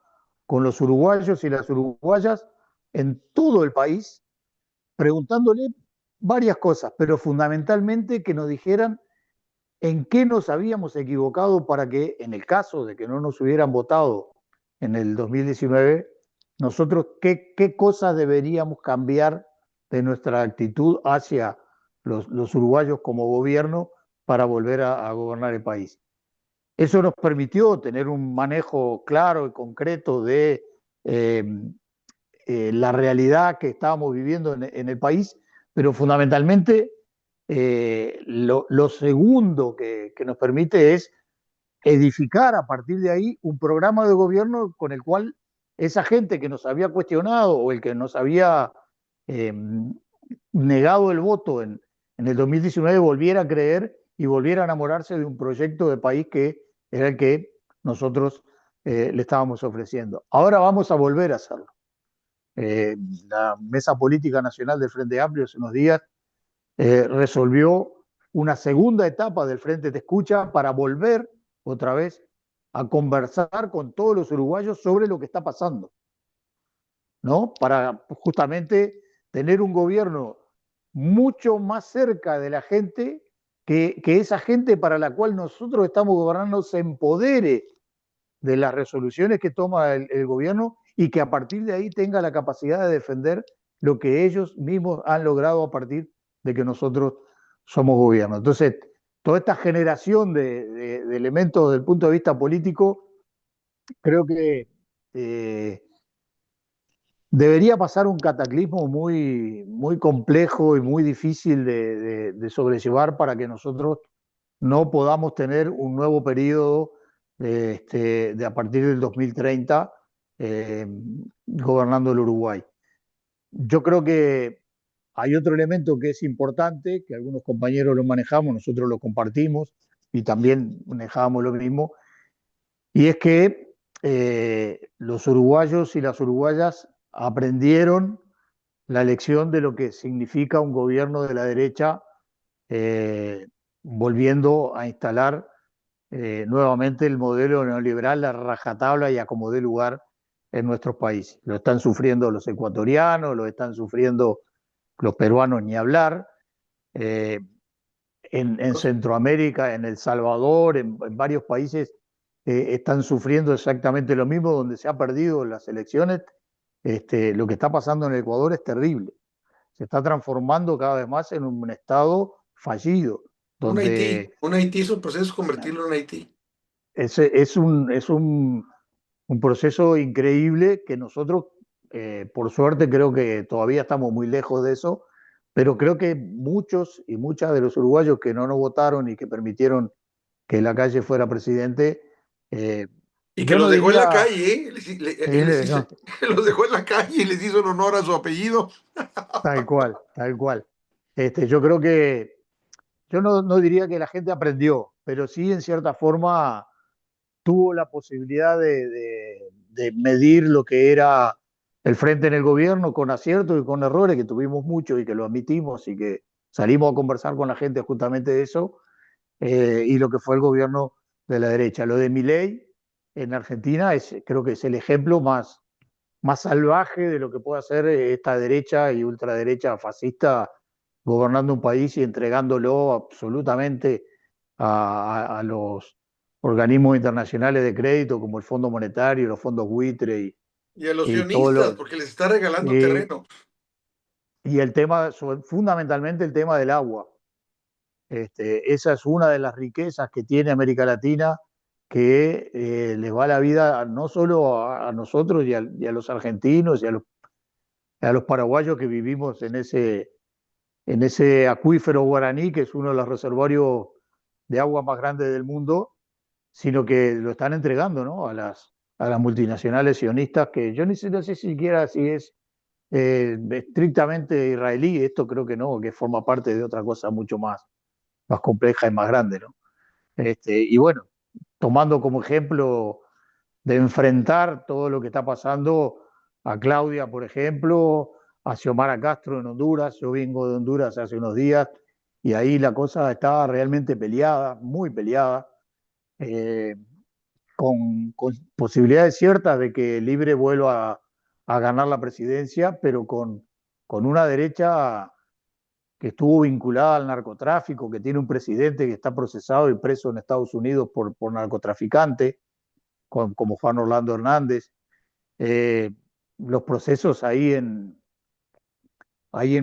C: con los uruguayos y las uruguayas en todo el país, preguntándole varias cosas, pero fundamentalmente que nos dijeran en qué nos habíamos equivocado para que, en el caso de que no nos hubieran votado en el 2019, nosotros qué cosas deberíamos cambiar de nuestra actitud hacia los uruguayos como gobierno para volver a gobernar el país. Eso nos permitió tener un manejo claro y concreto de eh, la realidad que estábamos viviendo en el país, pero fundamentalmente lo segundo que nos permite es edificar a partir de ahí un programa de gobierno con el cual esa gente que nos había cuestionado o el que nos había eh, negado el voto en el 2019 volviera a creer y volviera a enamorarse de un proyecto de país que era el que nosotros le estábamos ofreciendo. Ahora vamos a volver a hacerlo. La Mesa Política Nacional del Frente Amplio hace unos días resolvió una segunda etapa del Frente Te Escucha para volver otra vez a conversar con todos los uruguayos sobre lo que está pasando, ¿no? Para justamente tener un gobierno mucho más cerca de la gente, que esa gente para la cual nosotros estamos gobernando se empodere de las resoluciones que toma el gobierno y que a partir de ahí tenga la capacidad de defender lo que ellos mismos han logrado a partir de que nosotros somos gobierno. Entonces, toda esta generación de elementos desde el punto de vista político, creo que debería pasar un cataclismo muy complejo y muy difícil de sobrellevar para que nosotros no podamos tener un nuevo periodo de a partir del 2030 gobernando el Uruguay. Yo creo que hay otro elemento que es importante, que algunos compañeros lo manejamos, nosotros lo compartimos y también manejábamos lo mismo, y es que los uruguayos y las uruguayas aprendieron la lección de lo que significa un gobierno de la derecha eh, volviendo a instalar nuevamente el modelo neoliberal a rajatabla y a como dé lugar en nuestros países. Lo están sufriendo los ecuatorianos, lo están sufriendo los peruanos, ni hablar. Eh, en Centroamérica, en El Salvador, en varios países están sufriendo exactamente lo mismo, donde se ha perdido las elecciones. Lo que está pasando en Ecuador es terrible. Se está transformando cada vez más en un estado fallido, donde
B: Un Haití es un proceso convertirlo en Haití.
C: un proceso increíble que nosotros, por suerte, creo que todavía estamos muy lejos de eso, pero creo que muchos y muchas de los uruguayos que no nos votaron y que permitieron que Lacalle fuera presidente, eh,
B: Y que
C: yo
B: los
C: no
B: dejó en la
C: diría,
B: calle, ¿eh? Les hizo,
C: no,
B: los dejó en la calle y les hizo en honor a su apellido.
C: tal cual, tal cual. Yo creo que, yo no diría que la gente aprendió, pero sí en cierta forma tuvo la posibilidad de medir lo que era el frente en el gobierno con aciertos y con errores, que tuvimos muchos y que lo admitimos y que salimos a conversar con la gente justamente de eso, y lo que fue el gobierno de la derecha. Lo de Milei en Argentina creo que es el ejemplo más salvaje de lo que puede hacer esta derecha y ultraderecha fascista gobernando un país y entregándolo absolutamente a los organismos internacionales de crédito como el Fondo Monetario, los fondos buitre
B: Y a los
C: y todo
B: sionistas,
C: lo...
B: porque les está regalando
C: Y,
B: terreno.
C: y el tema, fundamentalmente el tema del agua. Esa es una de las riquezas que tiene América Latina, que les va la vida no solo a nosotros y a los argentinos y a los paraguayos que vivimos en ese acuífero guaraní, que es uno de los reservorios de agua más grandes del mundo, sino que lo están entregando, ¿no? A las multinacionales sionistas, que yo no sé siquiera si es estrictamente israelí, esto creo que no, que forma parte de otra cosa mucho más compleja y más grande, ¿no? Y bueno, tomando como ejemplo de enfrentar todo lo que está pasando a Claudia, por ejemplo, a Xiomara Castro en Honduras. Yo vengo de Honduras hace unos días y ahí la cosa estaba realmente peleada, muy peleada, eh, con posibilidades ciertas de que Libre vuelva a ganar la presidencia, pero con una derecha que estuvo vinculada al narcotráfico, que tiene un presidente que está procesado y preso en Estados Unidos por narcotraficante, como Juan Orlando Hernández. Los procesos ahí en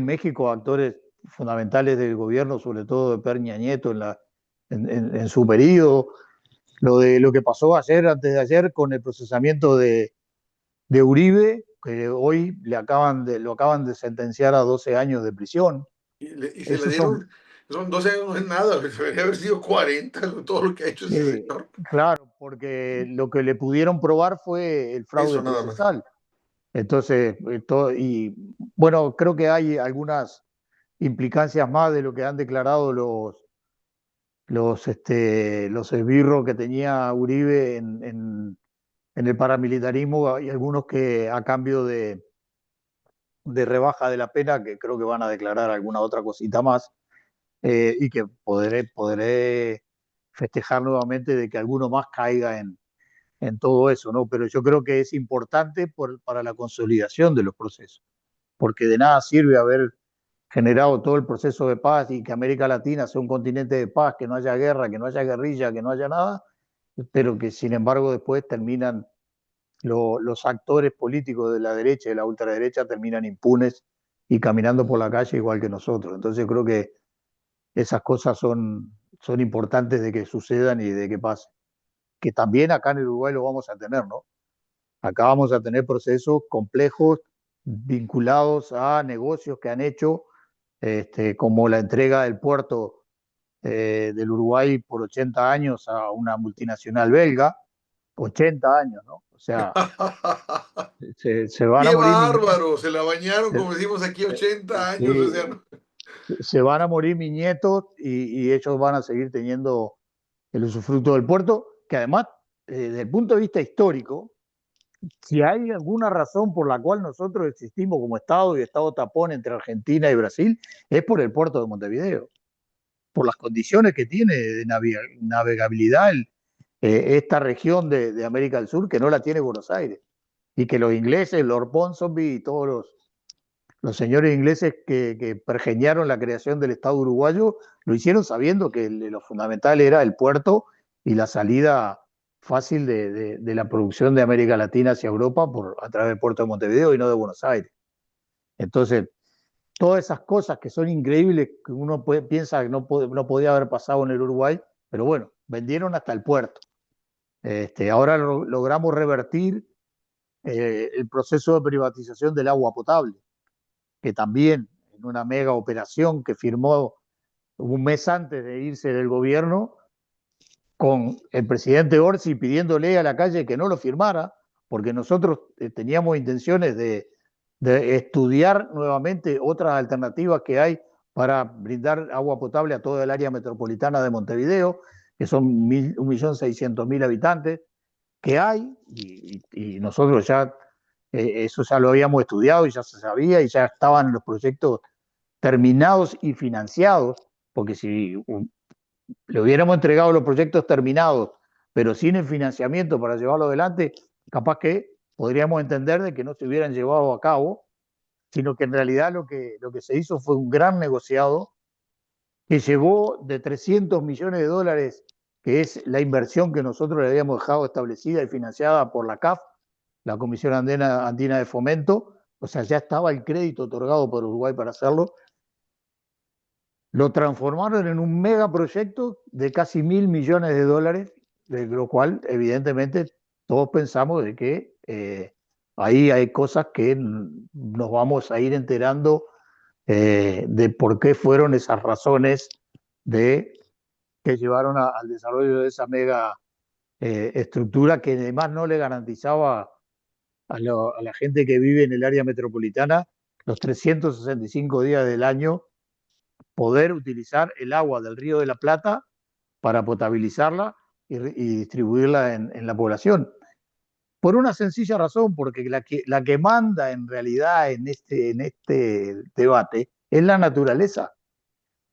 C: México, actores fundamentales del gobierno, sobre todo de Peña Nieto en su periodo, lo que pasó ayer, antes de ayer, con el procesamiento de Uribe, que hoy lo acaban de sentenciar a 12 años de prisión.
B: Y se le
C: Esos
B: dieron, son 12 años, no es nada, debería haber sido 40, todo lo que ha hecho ese
C: sí,
B: señor.
C: claro, porque lo que le pudieron probar fue el fraude
B: Eso nada más.
C: procesal. Entonces, y bueno, creo que hay algunas implicancias más de lo que han declarado los esbirros que tenía Uribe en el paramilitarismo y algunos que a cambio de rebaja de la pena, que creo que van a declarar alguna otra cosita más, y que podré festejar nuevamente de que alguno más caiga en todo eso, ¿no? Pero yo creo que es importante para la consolidación de los procesos, porque de nada sirve haber generado todo el proceso de paz y que América Latina sea un continente de paz, que no haya guerra, que no haya guerrilla, que no haya nada, pero que sin embargo después terminan los actores políticos de la derecha y de la ultraderecha terminan impunes y caminando por la calle igual que nosotros. Entonces creo que esas cosas son importantes de que sucedan y de que pasen. Que también acá en Uruguay lo vamos a tener, ¿no? Acá vamos a tener procesos complejos vinculados a negocios que han hecho, como la entrega del puerto del Uruguay por 80 años a una multinacional belga, 80 años, ¿no? O sea, se van a
B: ¡Qué
C: morir mi
B: bárbaro! Se la bañaron,
C: se,
B: como decimos aquí, 80 años. O
C: sí,
B: sea, no.
C: se van a morir mis nietos y ellos van a seguir teniendo el usufructo del puerto, que además, desde el punto de vista histórico, si hay alguna razón por la cual nosotros existimos como Estado y Estado tapón entre Argentina y Brasil, es por el puerto de Montevideo, por las condiciones que tiene de navegabilidad esta región de América del Sur, que no la tiene Buenos Aires, y que los ingleses, Lord Ponsonby y todos los señores ingleses que pergeñaron la creación del Estado uruguayo, lo hicieron sabiendo que lo fundamental era el puerto y la salida fácil de la producción de América Latina hacia Europa a través del puerto de Montevideo y no de Buenos Aires. Entonces, todas esas cosas que son increíbles, que uno piensa que no podía haber pasado en el Uruguay, pero bueno, vendieron hasta el puerto. Ahora logramos revertir el proceso de privatización del agua potable, que también en una mega operación que firmó un mes antes de irse del gobierno, con el presidente Orsi pidiéndole a la calle que no lo firmara, porque nosotros teníamos intenciones de estudiar nuevamente otras alternativas que hay para brindar agua potable a toda el área metropolitana de Montevideo, que son 1.600.000 habitantes, que hay, y nosotros ya eso ya lo habíamos estudiado y ya se sabía y ya estaban los proyectos terminados y financiados, porque si le hubiéramos entregado los proyectos terminados, pero sin el financiamiento para llevarlo adelante, capaz que podríamos entender de que no se hubieran llevado a cabo, sino que en realidad lo que se hizo fue un gran negociado que llevó de 300 millones de dólares, que es la inversión que nosotros le habíamos dejado establecida y financiada por la CAF, la Comisión Andina de Fomento, o sea, ya estaba el crédito otorgado por Uruguay para hacerlo, lo transformaron en un megaproyecto de casi 1.000 millones de dólares, de lo cual evidentemente todos pensamos de que ahí hay cosas que nos vamos a ir enterando de por qué fueron esas razones que llevaron al desarrollo de esa mega estructura que además no le garantizaba a la gente que vive en el área metropolitana los 365 días del año poder utilizar el agua del Río de la Plata para potabilizarla y distribuirla en la población. Por una sencilla razón, porque la que manda en realidad en este debate es la naturaleza,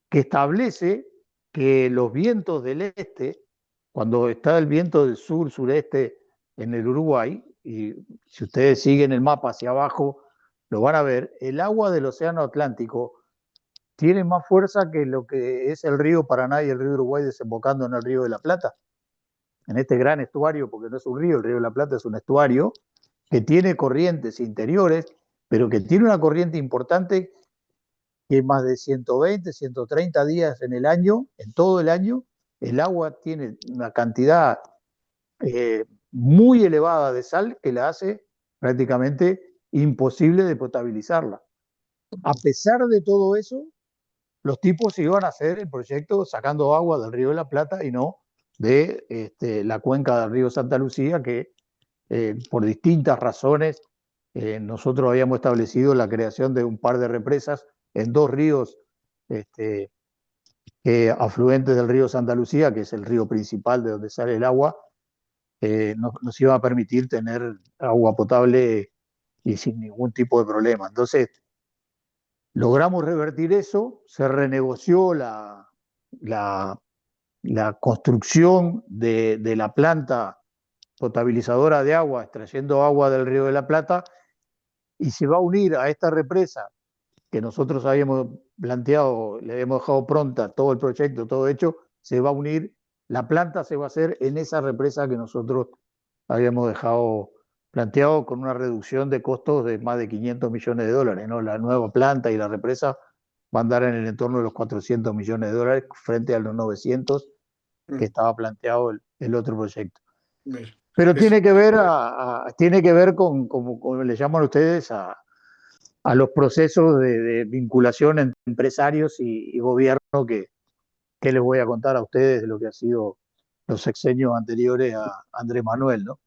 C: que establece que los vientos del este, cuando está el viento del sur-sureste en el Uruguay, y si ustedes siguen el mapa hacia abajo, lo van a ver, el agua del Océano Atlántico tiene más fuerza que lo que es el río Paraná y el río Uruguay desembocando en el río de la Plata, en este gran estuario, porque no es un río, el río de la Plata es un estuario que tiene corrientes interiores, pero que tiene una corriente importante que más de 120, 130 días en el año, en todo el año, el agua tiene una cantidad muy elevada de sal que la hace prácticamente imposible de potabilizarla. A pesar de todo eso, los tipos iban a hacer el proyecto sacando agua del río de la Plata y no de la cuenca del río Santa Lucía, que por distintas razones nosotros habíamos establecido la creación de un par de represas en dos ríos afluentes del río Santa Lucía, que es el río principal de donde sale el agua, nos iba a permitir tener agua potable y sin ningún tipo de problema. Entonces, logramos revertir eso, se renegoció la, la construcción de la planta potabilizadora de agua, extrayendo agua del río de la Plata, y se va a unir a esta represa que nosotros habíamos planteado, le habíamos dejado pronta todo el proyecto, todo hecho, se va a unir, la planta se va a hacer en esa represa que nosotros habíamos dejado planteado con una reducción de costos de más de 500 millones de dólares, ¿no? La nueva planta y la represa van a andar en el entorno de los 400 millones de dólares frente a los 900 que estaba planteado el otro proyecto. Pero
B: Es,
C: tiene que ver con, como le llaman ustedes, a los procesos de vinculación entre empresarios y gobierno que les voy a contar a ustedes de lo que ha sido los sexenios anteriores a Andrés Manuel, ¿no?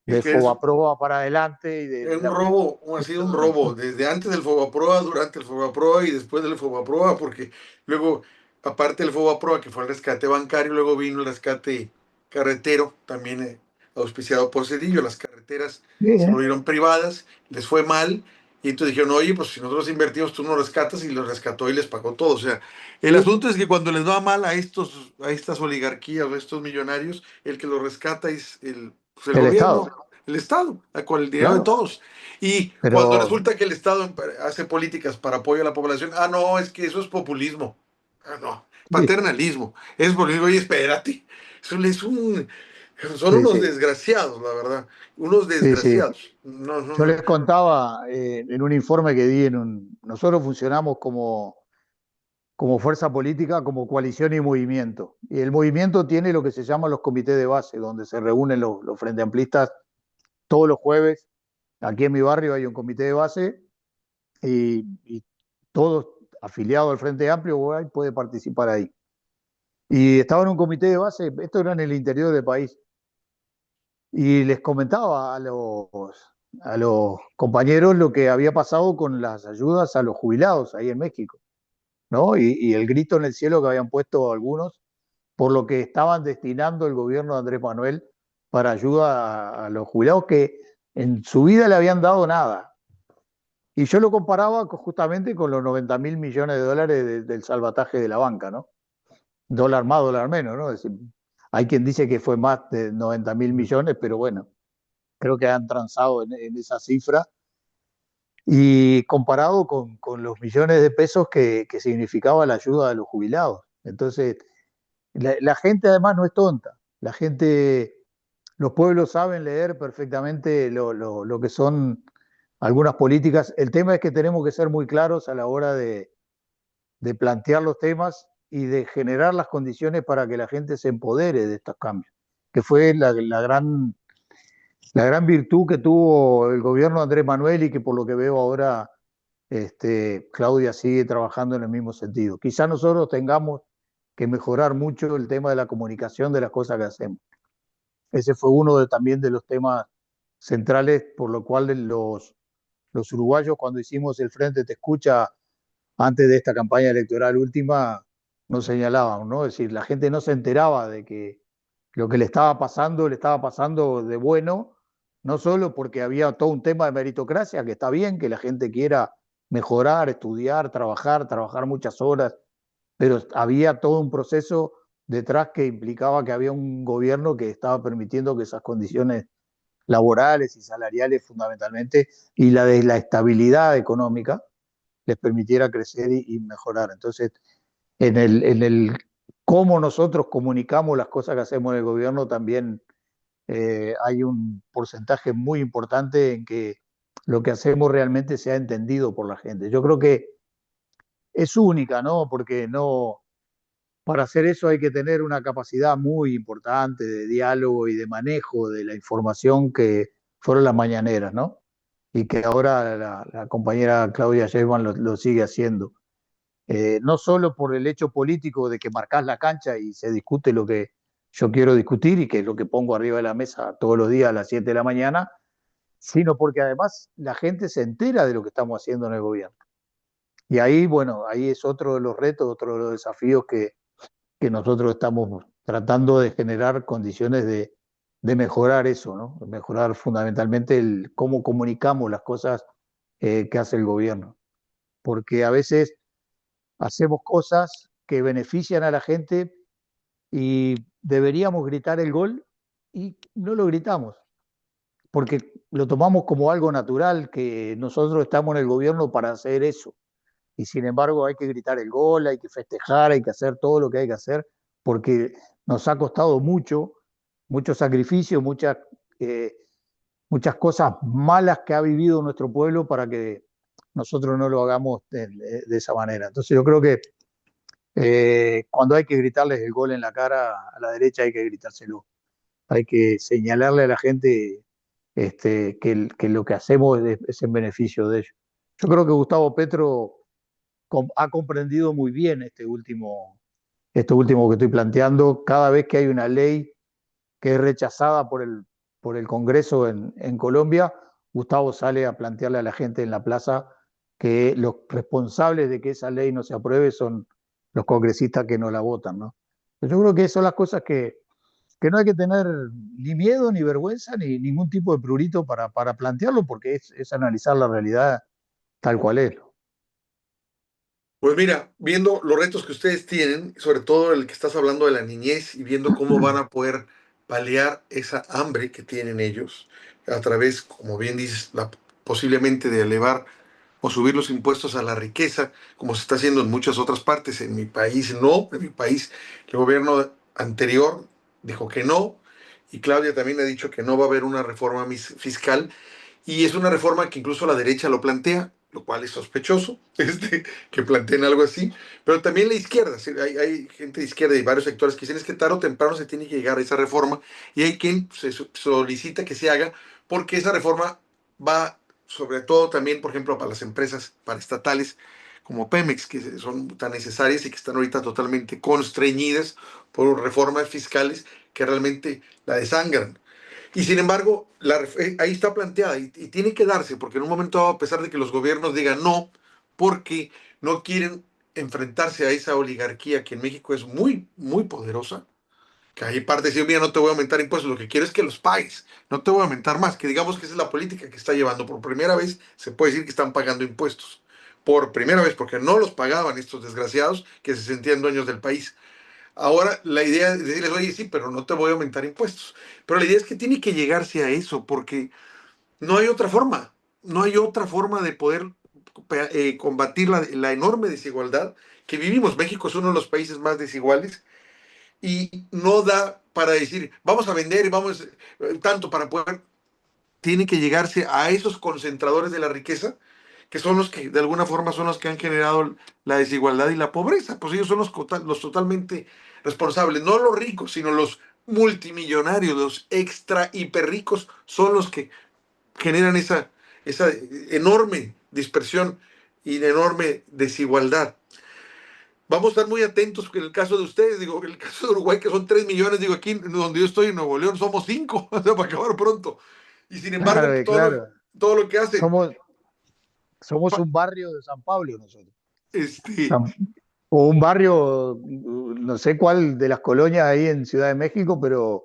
B: es
C: De
B: que es
C: Fobaproa para adelante y de
B: un robo, ha sido un robo, desde antes del Fobaproa, durante el Fobaproa y después del Fobaproa, porque luego, aparte del Fobaproa, que fue el rescate bancario, luego vino el rescate carretero, también auspiciado por Cedillo, las carreteras se volvieron privadas, les fue mal, y entonces dijeron, oye, pues si nosotros invertimos, tú nos rescatas, y los rescató y les pagó todo. O sea, el asunto es que cuando les va mal a estas oligarquías o a estos millonarios, el que los rescata es pues el
C: el
B: gobierno,
C: Estado,
B: el Estado, con el dinero de
C: claro.
B: todos. Y cuando
C: Pero
B: resulta que el Estado hace políticas para apoyo a la población, no, es que eso es populismo. No,
C: sí,
B: paternalismo. Es populismo. Oye, espérate. Eso es son
C: sí,
B: unos
C: sí,
B: desgraciados, la verdad. Unos
C: sí, sí.
B: desgraciados. No, no,
C: Yo
B: no.
C: les contaba en un informe que di nosotros funcionamos como fuerza política, como coalición y movimiento. Y el movimiento tiene lo que se llama los comités de base, donde se reúnen los frente amplistas todos los jueves. Aquí en mi barrio hay un comité de base y todos afiliados al Frente Amplio puede participar ahí. Y estaba en un comité de base, esto era en el interior del país, y les comentaba a los compañeros lo que había pasado con las ayudas a los jubilados ahí en México, ¿no? Y el grito en el cielo que habían puesto algunos por lo que estaban destinando el gobierno de Andrés Manuel para ayuda a los jubilados que en su vida le habían dado nada. Y yo lo comparaba justamente con los 90 mil millones de dólares del salvataje de la banca, ¿no? Dólar más, dólar menos, ¿no? Es decir, hay quien dice que fue más de 90 mil millones, pero bueno, creo que han transado en esa cifra. Y comparado con los millones de pesos que significaba la ayuda de los jubilados. Entonces, la gente además no es tonta. La gente, los pueblos saben leer perfectamente lo que son algunas políticas. El tema es que tenemos que ser muy claros a la hora de plantear los temas y de generar las condiciones para que la gente se empodere de estos cambios, que fue la gran virtud que tuvo el gobierno de Andrés Manuel y que por lo que veo ahora Claudia sigue trabajando en el mismo sentido. Quizá nosotros tengamos que mejorar mucho el tema de la comunicación de las cosas que hacemos. Ese fue también de los temas centrales por lo cual los uruguayos cuando hicimos el Frente Te Escucha antes de esta campaña electoral última nos señalaban, ¿no? Es decir, la gente no se enteraba de que lo que le estaba pasando de bueno, no solo porque había todo un tema de meritocracia, que está bien que la gente quiera mejorar, estudiar, trabajar muchas horas, pero había todo un proceso detrás que implicaba que había un gobierno que estaba permitiendo que esas condiciones laborales y salariales fundamentalmente, y la de la estabilidad económica, les permitiera crecer y mejorar. Entonces, en el cómo nosotros comunicamos las cosas que hacemos en el gobierno también hay un porcentaje muy importante en que lo que hacemos realmente sea entendido por la gente. Yo creo que es única, ¿no? Porque no, para hacer eso hay que tener una capacidad muy importante de diálogo y de manejo de la información que fueron las mañaneras, ¿no? Y que ahora la compañera Claudia Sheinbaum lo sigue haciendo. No solo por el hecho político de que marcás la cancha y se discute lo que yo quiero discutir y que es lo que pongo arriba de la mesa todos los días a las 7 de la mañana, sino porque además la gente se entera de lo que estamos haciendo en el gobierno. Y ahí, bueno, ahí es otro de los retos, otro de los desafíos que nosotros estamos tratando de generar condiciones de mejorar eso, ¿no? Mejorar fundamentalmente cómo comunicamos las cosas que hace el gobierno. Porque a veces hacemos cosas que benefician a la gente y deberíamos gritar el gol y no lo gritamos, porque lo tomamos como algo natural, que nosotros estamos en el gobierno para hacer eso. Y sin embargo hay que gritar el gol, hay que festejar, hay que hacer todo lo que hay que hacer, porque nos ha costado mucho, mucho sacrificio, eh, muchas cosas malas que ha vivido nuestro pueblo para que nosotros no lo hagamos de esa manera. Entonces yo creo que cuando hay que gritarles el gol en la cara a la derecha hay que gritárselo. Hay que señalarle a la gente que lo que hacemos es en beneficio de ellos. Yo creo que Gustavo Petro ha comprendido muy bien esto último que estoy planteando. Cada vez que hay una ley que es rechazada por el Congreso en Colombia, Gustavo sale a plantearle a la gente en la plaza que los responsables de que esa ley no se apruebe son los congresistas que no la votan, ¿no? Yo creo que son las cosas que no hay que tener ni miedo, ni vergüenza, ni ningún tipo de prurito para plantearlo, porque es analizar la realidad tal cual es.
B: Pues mira, viendo los retos que ustedes tienen, sobre todo el que estás hablando de la niñez y viendo cómo van a poder paliar esa hambre que tienen ellos a través, como bien dices, posiblemente de elevar o subir los impuestos a la riqueza, como se está haciendo en muchas otras partes. En mi país no, en mi país el gobierno anterior dijo que no, y Claudia también ha dicho que no va a haber una reforma fiscal, y es una reforma que incluso la derecha lo plantea, lo cual es sospechoso, que planteen algo así, pero también la izquierda, hay gente de izquierda y varios sectores que dicen es que tarde o temprano se tiene que llegar a esa reforma, y hay quien se solicita que se haga porque esa reforma va sobre todo también, por ejemplo, para las empresas paraestatales como Pemex, que son tan necesarias y que están ahorita totalmente constreñidas por reformas fiscales que realmente la desangran. Y sin embargo, ahí está planteada y tiene que darse, porque en un momento dado, a pesar de que los gobiernos digan no, porque no quieren enfrentarse a esa oligarquía que en México es muy, muy poderosa, que hay parte de decir, mira, no te voy a aumentar impuestos, lo que quiero es que los pagues, no te voy a aumentar más, que digamos que esa es la política que está llevando. Por primera vez se puede decir que están pagando impuestos. Por primera vez, porque no los pagaban estos desgraciados que se sentían dueños del país. Ahora la idea es decirles, oye, sí, pero no te voy a aumentar impuestos. Pero la idea es que tiene que llegarse a eso, porque no hay otra forma. No hay otra forma de poder combatir la enorme desigualdad que vivimos. México es uno de los países más desiguales y no da para decir, vamos a vender, vamos tanto para poder. Tiene que llegarse a esos concentradores de la riqueza, que son los que de alguna forma son los que han generado la desigualdad y la pobreza. Pues ellos son los totalmente responsables, no los ricos, sino los multimillonarios, los extra hiper ricos, son los que generan esa enorme dispersión y enorme desigualdad. Vamos a estar muy atentos en el caso de ustedes, digo, en el caso de Uruguay, que son 3 millones, digo, aquí donde yo estoy en Nuevo León somos 5, o sea, para acabar pronto. Y sin embargo,
C: Claro, claro.
B: todo lo que hacen,
C: Somos, somos un barrio de San Pablo nosotros.
B: este,
C: San- o un barrio, no sé cuál de las colonias ahí en Ciudad de México, pero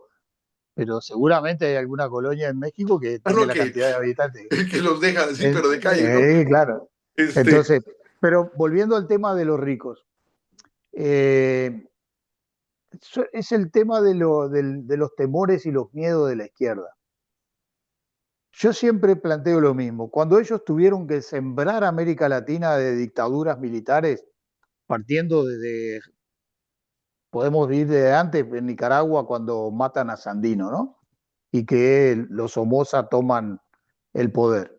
C: seguramente hay alguna colonia en México que tiene
B: no,
C: la cantidad de habitantes.
B: que los deja así, pero de calle, ¿no?
C: Claro.
B: Este,
C: Entonces, pero volviendo al tema de los ricos, eh, es el tema de los temores y los miedos de la izquierda. Yo siempre planteo lo mismo. Cuando ellos tuvieron que sembrar América Latina de dictaduras militares, partiendo desde, podemos ir de antes, en Nicaragua, cuando matan a Sandino, ¿no? Y que los Somoza toman el poder.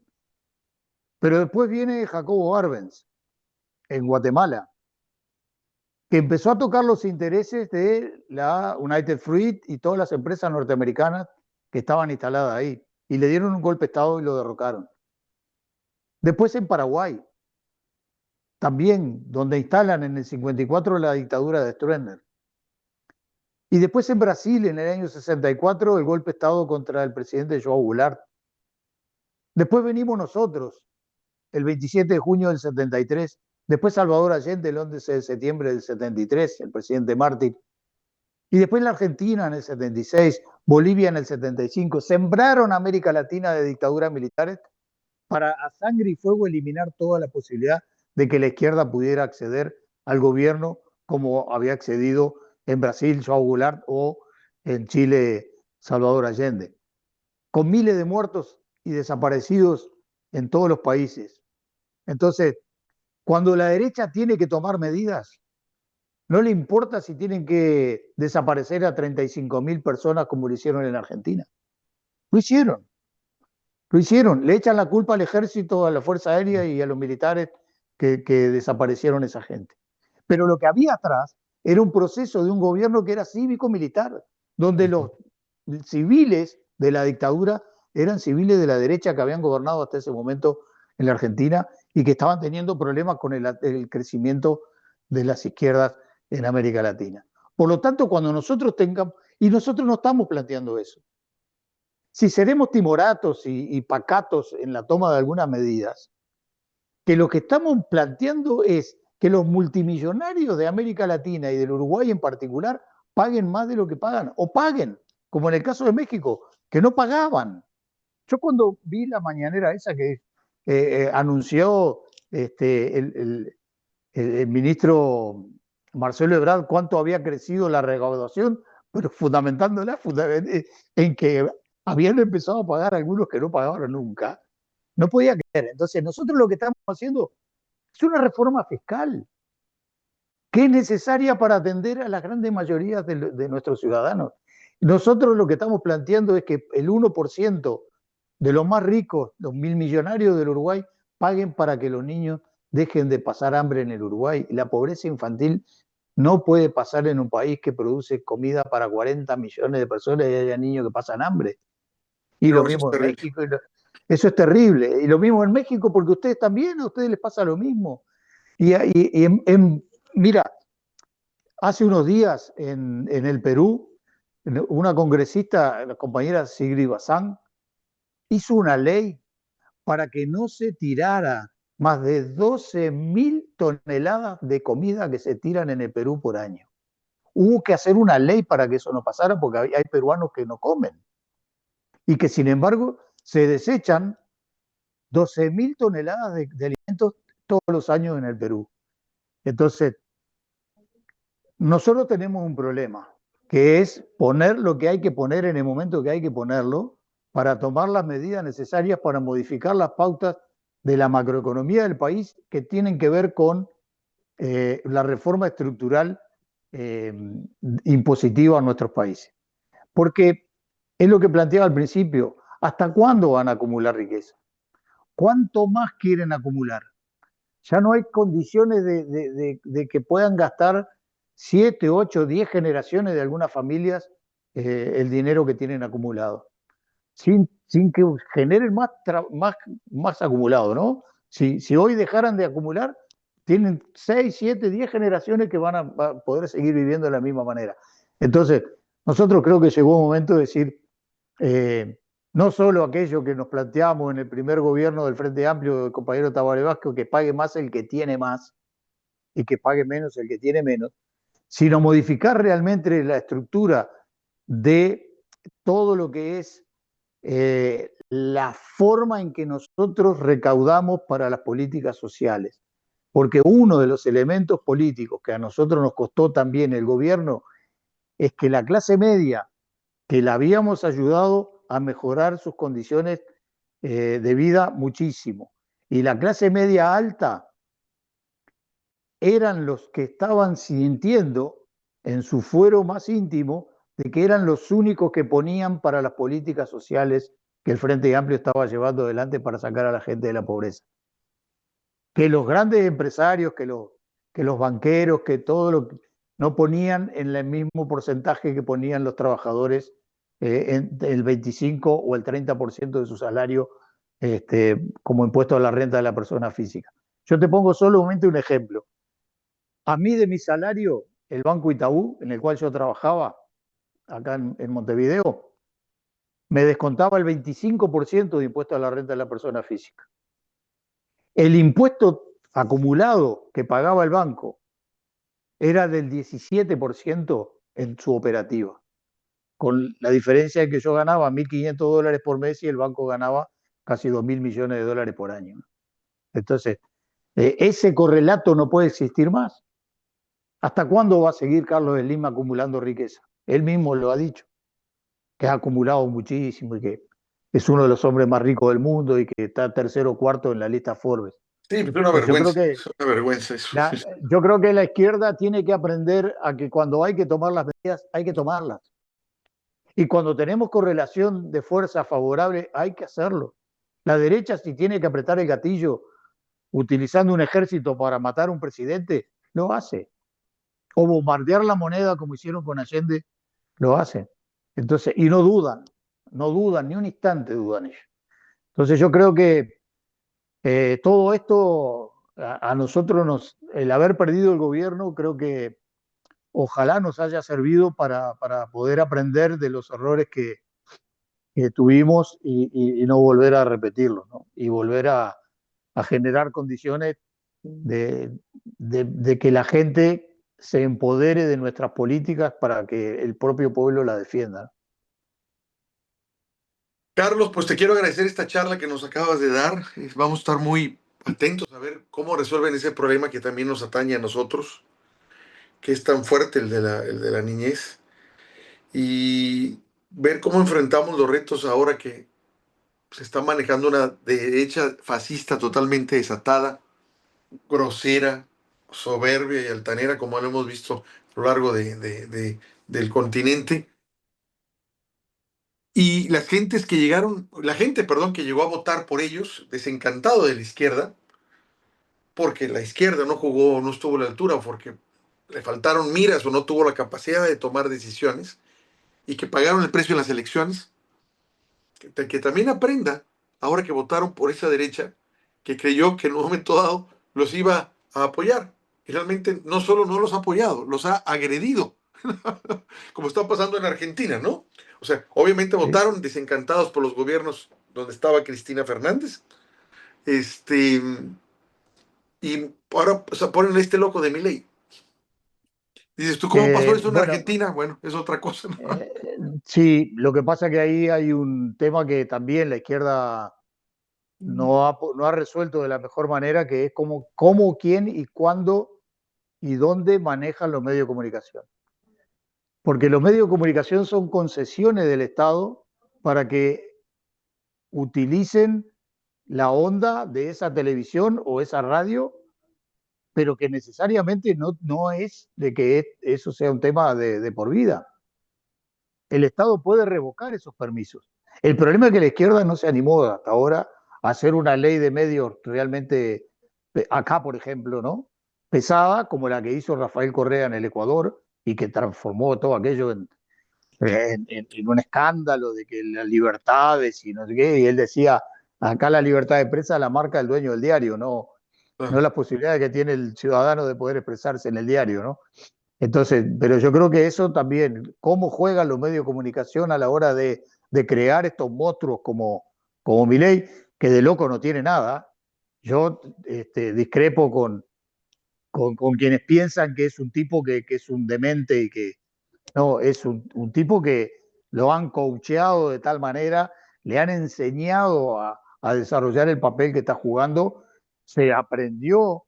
C: Pero después viene Jacobo Arbenz, en Guatemala, que empezó a tocar los intereses de la United Fruit y todas las empresas norteamericanas que estaban instaladas ahí. Y le dieron un golpe de Estado y lo derrocaron. Después en Paraguay, también, donde instalan en el 54 la dictadura de Stroessner. Y después en Brasil, en el año 64, el golpe de Estado contra el presidente João Goulart. Después venimos nosotros, el 27 de junio del 73. Después Salvador Allende, el 11 de septiembre del 73, el presidente mártir. Y después la Argentina en el 76, Bolivia en el 75. Sembraron América Latina de dictaduras militares para a sangre y fuego eliminar toda la posibilidad de que la izquierda pudiera acceder al gobierno como había accedido en Brasil João Goulart o en Chile Salvador Allende, con miles de muertos y desaparecidos en todos los países. Entonces, cuando la derecha tiene que tomar medidas, no le importa si tienen que desaparecer a 35.000 personas como lo hicieron en Argentina. Lo hicieron. Lo hicieron, le echan la culpa al ejército, a la Fuerza Aérea y a los militares que desaparecieron esa gente. Pero lo que había atrás era un proceso de un gobierno que era cívico-militar, donde los civiles de la dictadura eran civiles de la derecha que habían gobernado hasta ese momento en la Argentina y que estaban teniendo problemas con el crecimiento de las izquierdas en América Latina. Por lo tanto, cuando nosotros tengamos, y nosotros no estamos planteando eso, si seremos timoratos y pacatos en la toma de algunas medidas, que lo que estamos planteando es que los multimillonarios de América Latina y del Uruguay en particular paguen más de lo que pagan, o paguen, como en el caso de México, que no pagaban. Yo cuando vi la mañanera esa que anunció el ministro Marcelo Ebrard cuánto había crecido la recaudación, pero fundamentándola en que habían empezado a pagar algunos que no pagaban nunca, no podía creer. Entonces nosotros lo que estamos haciendo es una reforma fiscal que es necesaria para atender a las grandes mayorías de nuestros ciudadanos. Nosotros lo que estamos planteando es que el 1% de los más ricos, los 1.000 millonarios del Uruguay, paguen para que los niños dejen de pasar hambre en el Uruguay. La pobreza infantil no puede pasar en un país que produce comida para 40 millones de personas y haya niños que pasan hambre. Y
B: No,
C: lo
B: eso es
C: mismo en
B: terrible.
C: México. Eso es terrible. Y lo mismo en México, porque ustedes también, a ustedes les pasa lo mismo. Mira, hace unos días en el Perú, una congresista, la compañera Sigrid Bazán, hizo una ley para que no se tirara más de 12.000 toneladas de comida que se tiran en el Perú por año. Hubo que hacer una ley para que eso no pasara porque hay peruanos que no comen y que sin embargo se desechan 12.000 toneladas de alimentos todos los años en el Perú. Entonces, nosotros tenemos un problema, que es poner lo que hay que poner en el momento que hay que ponerlo para tomar las medidas necesarias para modificar las pautas de la macroeconomía del país que tienen que ver con la reforma estructural impositiva en nuestros países. Porque es lo que planteaba al principio, ¿hasta cuándo van a acumular riqueza? ¿Cuánto más quieren acumular? Ya no hay condiciones de que puedan gastar 7, 8, 10 generaciones de algunas familias el dinero que tienen acumulado, sin que generen más acumulado, ¿no? Si hoy dejaran de acumular, tienen 6, 7, 10 generaciones que van a poder seguir viviendo de la misma manera. Entonces, nosotros creo que llegó un momento de decir, no solo aquello que nos planteamos en el primer gobierno del Frente Amplio del compañero Tabaré Vázquez, que pague más el que tiene más y que pague menos el que tiene menos, sino modificar realmente la estructura de todo lo que es la forma en que nosotros recaudamos para las políticas sociales. Porque uno de los elementos políticos que a nosotros nos costó también el gobierno es que la clase media, que la habíamos ayudado a mejorar sus condiciones de vida muchísimo. Y la clase media alta eran los que estaban sintiendo en su fuero más íntimo de que eran los únicos que ponían para las políticas sociales que el Frente Amplio estaba llevando adelante para sacar a la gente de la pobreza. Que los grandes empresarios, que los banqueros, que todo lo que no ponían en el mismo porcentaje que ponían los trabajadores, el 25 o el 30% de su salario como impuesto a la renta de la persona física. Yo te pongo solamente un ejemplo. A mí de mi salario, el Banco Itaú, en el cual yo trabajaba acá en Montevideo, me descontaba el 25% de impuesto a la renta de la persona física. El impuesto acumulado que pagaba el banco era del 17% en su operativa, con la diferencia de que yo ganaba $1.500 por mes y el banco ganaba casi 2.000 millones de dólares por año. Entonces, ese correlato no puede existir más. ¿Hasta cuándo va a seguir Carlos Slim acumulando riqueza? Él mismo lo ha dicho, que ha acumulado muchísimo y que es uno de los hombres más ricos del mundo y que está tercero o cuarto en la lista Forbes.
B: Sí, es una vergüenza eso.
C: Yo creo que la izquierda tiene que aprender a que cuando hay que tomar las medidas, hay que tomarlas. Y cuando tenemos correlación de fuerza favorable, hay que hacerlo. La derecha, si tiene que apretar el gatillo utilizando un ejército para matar a un presidente, lo hace. O bombardear la moneda como hicieron con Allende, lo hacen. Entonces, y no dudan, ni un instante dudan ellos. Entonces yo creo que todo esto a nosotros, el haber perdido el gobierno, creo que ojalá nos haya servido para poder aprender de los errores que tuvimos y no volver a repetirlos, ¿no? Y volver a generar condiciones de que la gente se empodere de nuestras políticas para que el propio pueblo la defienda.
B: Carlos, pues te quiero agradecer esta charla que nos acabas de dar. Vamos a estar muy atentos a ver cómo resuelven ese problema que también nos atañe a nosotros, que es tan fuerte el de la niñez, y ver cómo enfrentamos los retos ahora que se está manejando una derecha fascista totalmente desatada, grosera, soberbia y altanera, como lo hemos visto a lo largo del continente. Y las gentes que llegaron, la gente, perdón, que llegó a votar por ellos, desencantado de la izquierda, porque la izquierda no jugó, no estuvo a la altura, porque le faltaron miras o no tuvo la capacidad de tomar decisiones, y que pagaron el precio en las elecciones, que también aprenda, ahora que votaron por esa derecha, que creyó que en un momento dado los iba a apoyar. Y realmente no solo no los ha apoyado, los ha agredido, como está pasando en Argentina, ¿no? O sea, obviamente votaron desencantados por los gobiernos donde estaba Cristina Fernández, y ahora, o sea, ponen a este loco de Milei. Dices tú, ¿cómo pasó eso en Argentina? Bueno, es otra cosa, ¿no?
C: Sí, lo que pasa es que ahí hay un tema que también la izquierda no ha resuelto de la mejor manera, que es cómo, quién y cuándo y dónde manejan los medios de comunicación. Porque los medios de comunicación son concesiones del Estado para que utilicen la onda de esa televisión o esa radio, pero que necesariamente no es de que eso sea un tema de por vida. El Estado puede revocar esos permisos. El problema es que la izquierda no se animó hasta ahora a hacer una ley de medios realmente, acá por ejemplo, ¿no? Pesada, como la que hizo Rafael Correa en el Ecuador y que transformó todo aquello en un escándalo de que las libertades y no sé qué, y él decía, acá la libertad de prensa la marca el dueño del diario, no las posibilidades que tiene el ciudadano de poder expresarse en el diario, ¿no? Entonces, pero yo creo que eso también, cómo juegan los medios de comunicación a la hora de crear estos monstruos como Milei, que de loco no tiene nada. Yo discrepo con quienes piensan que es un tipo que es un demente y que no, es un tipo que lo han coacheado de tal manera, le han enseñado a desarrollar el papel que está jugando, se aprendió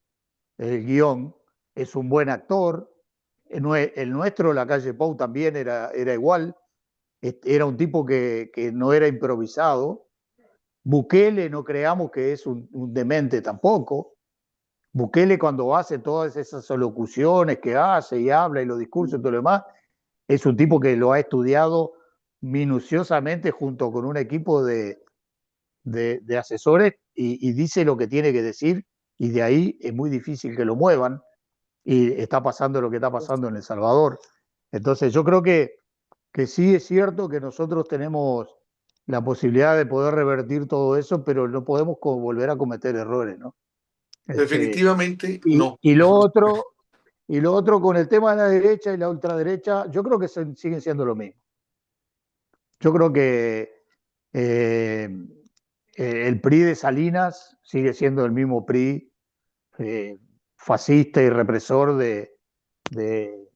C: el guión, es un buen actor. El nuestro, La Calle Pou, también era igual. Era un tipo que no era improvisado. Bukele no creamos que es un demente tampoco. Bukele cuando hace todas esas alocuciones que hace y habla y los discursos y todo lo demás, es un tipo que lo ha estudiado minuciosamente junto con un equipo de asesores y dice lo que tiene que decir y de ahí es muy difícil que lo muevan y está pasando lo que está pasando en El Salvador. Entonces yo creo que sí es cierto que nosotros tenemos la posibilidad de poder revertir todo eso, pero no podemos volver a cometer errores, ¿no?
B: Definitivamente
C: Y,
B: no.
C: y lo otro, y lo otro con el tema de la derecha y la ultraderecha, yo creo que siguen siendo lo mismo. Yo creo que el PRI de Salinas sigue siendo el mismo PRI fascista y represor de, de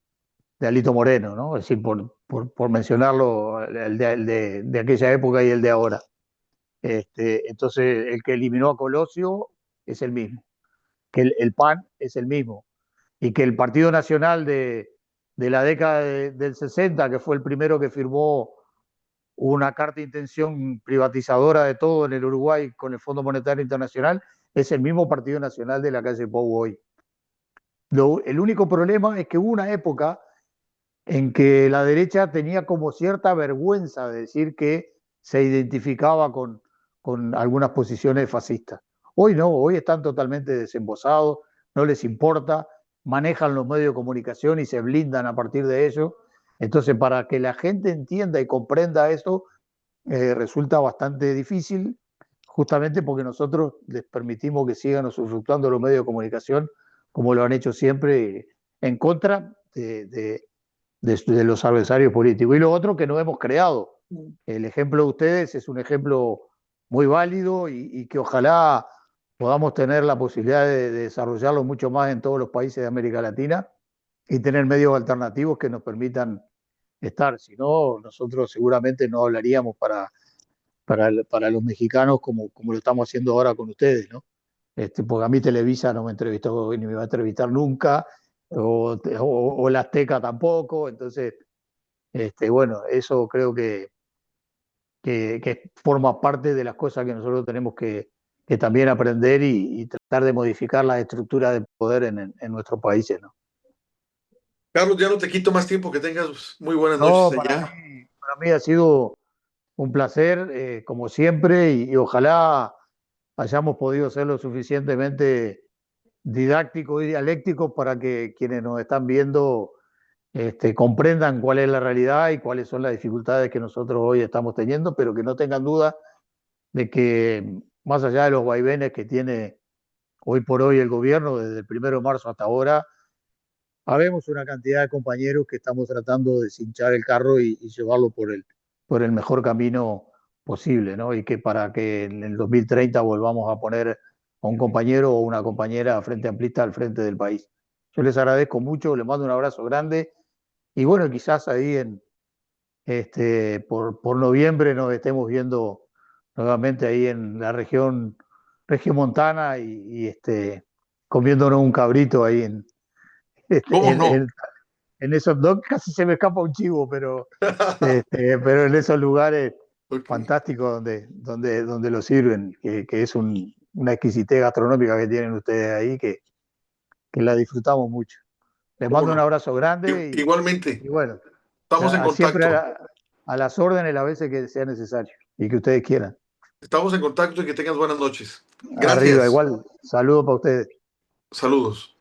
C: Alito Moreno, ¿no? Es decir, por mencionarlo, de aquella época y el de ahora. Entonces, el que eliminó a Colosio es el mismo, que el PAN es el mismo, y que el Partido Nacional de la década del 60, que fue el primero que firmó una carta de intención privatizadora de todo en el Uruguay con el Fondo Monetario Internacional, es el mismo Partido Nacional de la calle Pou hoy. El único problema es que hubo una época en que la derecha tenía como cierta vergüenza de decir que se identificaba con algunas posiciones fascistas. Hoy no, hoy están totalmente desembosados, no les importa, manejan los medios de comunicación y se blindan a partir de ello. Entonces, para que la gente entienda y comprenda eso, resulta bastante difícil, justamente porque nosotros les permitimos que sigan usufructuando los medios de comunicación como lo han hecho siempre, en contra de los adversarios políticos. Y lo otro que no hemos creado. El ejemplo de ustedes es un ejemplo muy válido y que ojalá podamos tener la posibilidad de desarrollarlo mucho más en todos los países de América Latina y tener medios alternativos que nos permitan estar. Si no, nosotros seguramente no hablaríamos para los mexicanos como lo estamos haciendo ahora con ustedes, ¿no? Porque a mí Televisa no me entrevistó ni me va a entrevistar nunca, o la Azteca tampoco, entonces, bueno, eso creo que forma parte de las cosas que nosotros tenemos que también aprender y tratar de modificar la estructura de poder en nuestros países, ¿no?
B: Carlos, ya no te quito más tiempo, que tengas muy buenas noches
C: No,
B: allá.
C: para mí ha sido un placer, como siempre, y ojalá hayamos podido ser lo suficientemente didácticos y dialécticos para que quienes nos están viendo comprendan cuál es la realidad y cuáles son las dificultades que nosotros hoy estamos teniendo, pero que no tengan duda de que más allá de los vaivenes que tiene hoy por hoy el gobierno, desde el 1 de marzo hasta ahora, habemos una cantidad de compañeros que estamos tratando de cinchar el carro y llevarlo por el mejor camino posible, ¿no? Y que para que en el 2030 volvamos a poner a un compañero o una compañera frente amplista al frente del país. Yo les agradezco mucho, les mando un abrazo grande y bueno, quizás ahí por noviembre nos estemos viendo nuevamente ahí en la región regiomontana y comiéndonos un cabrito ahí
B: ¿Cómo
C: en,
B: no?
C: en, en esos dos, casi se me escapa un chivo, pero en esos lugares
B: Ok.
C: fantásticos donde lo sirven, que es una exquisitez gastronómica que tienen ustedes ahí, que la disfrutamos mucho. Les
B: ¿Cómo
C: mando un
B: no?
C: abrazo grande
B: Igualmente,
C: y bueno,
B: estamos en
C: siempre
B: contacto.
C: a las órdenes las veces que sea necesario y que ustedes quieran.
B: Estamos en contacto y que tengas buenas noches.
C: Arriba,
B: Gracias.
C: igual, saludos para ustedes.
B: Saludos.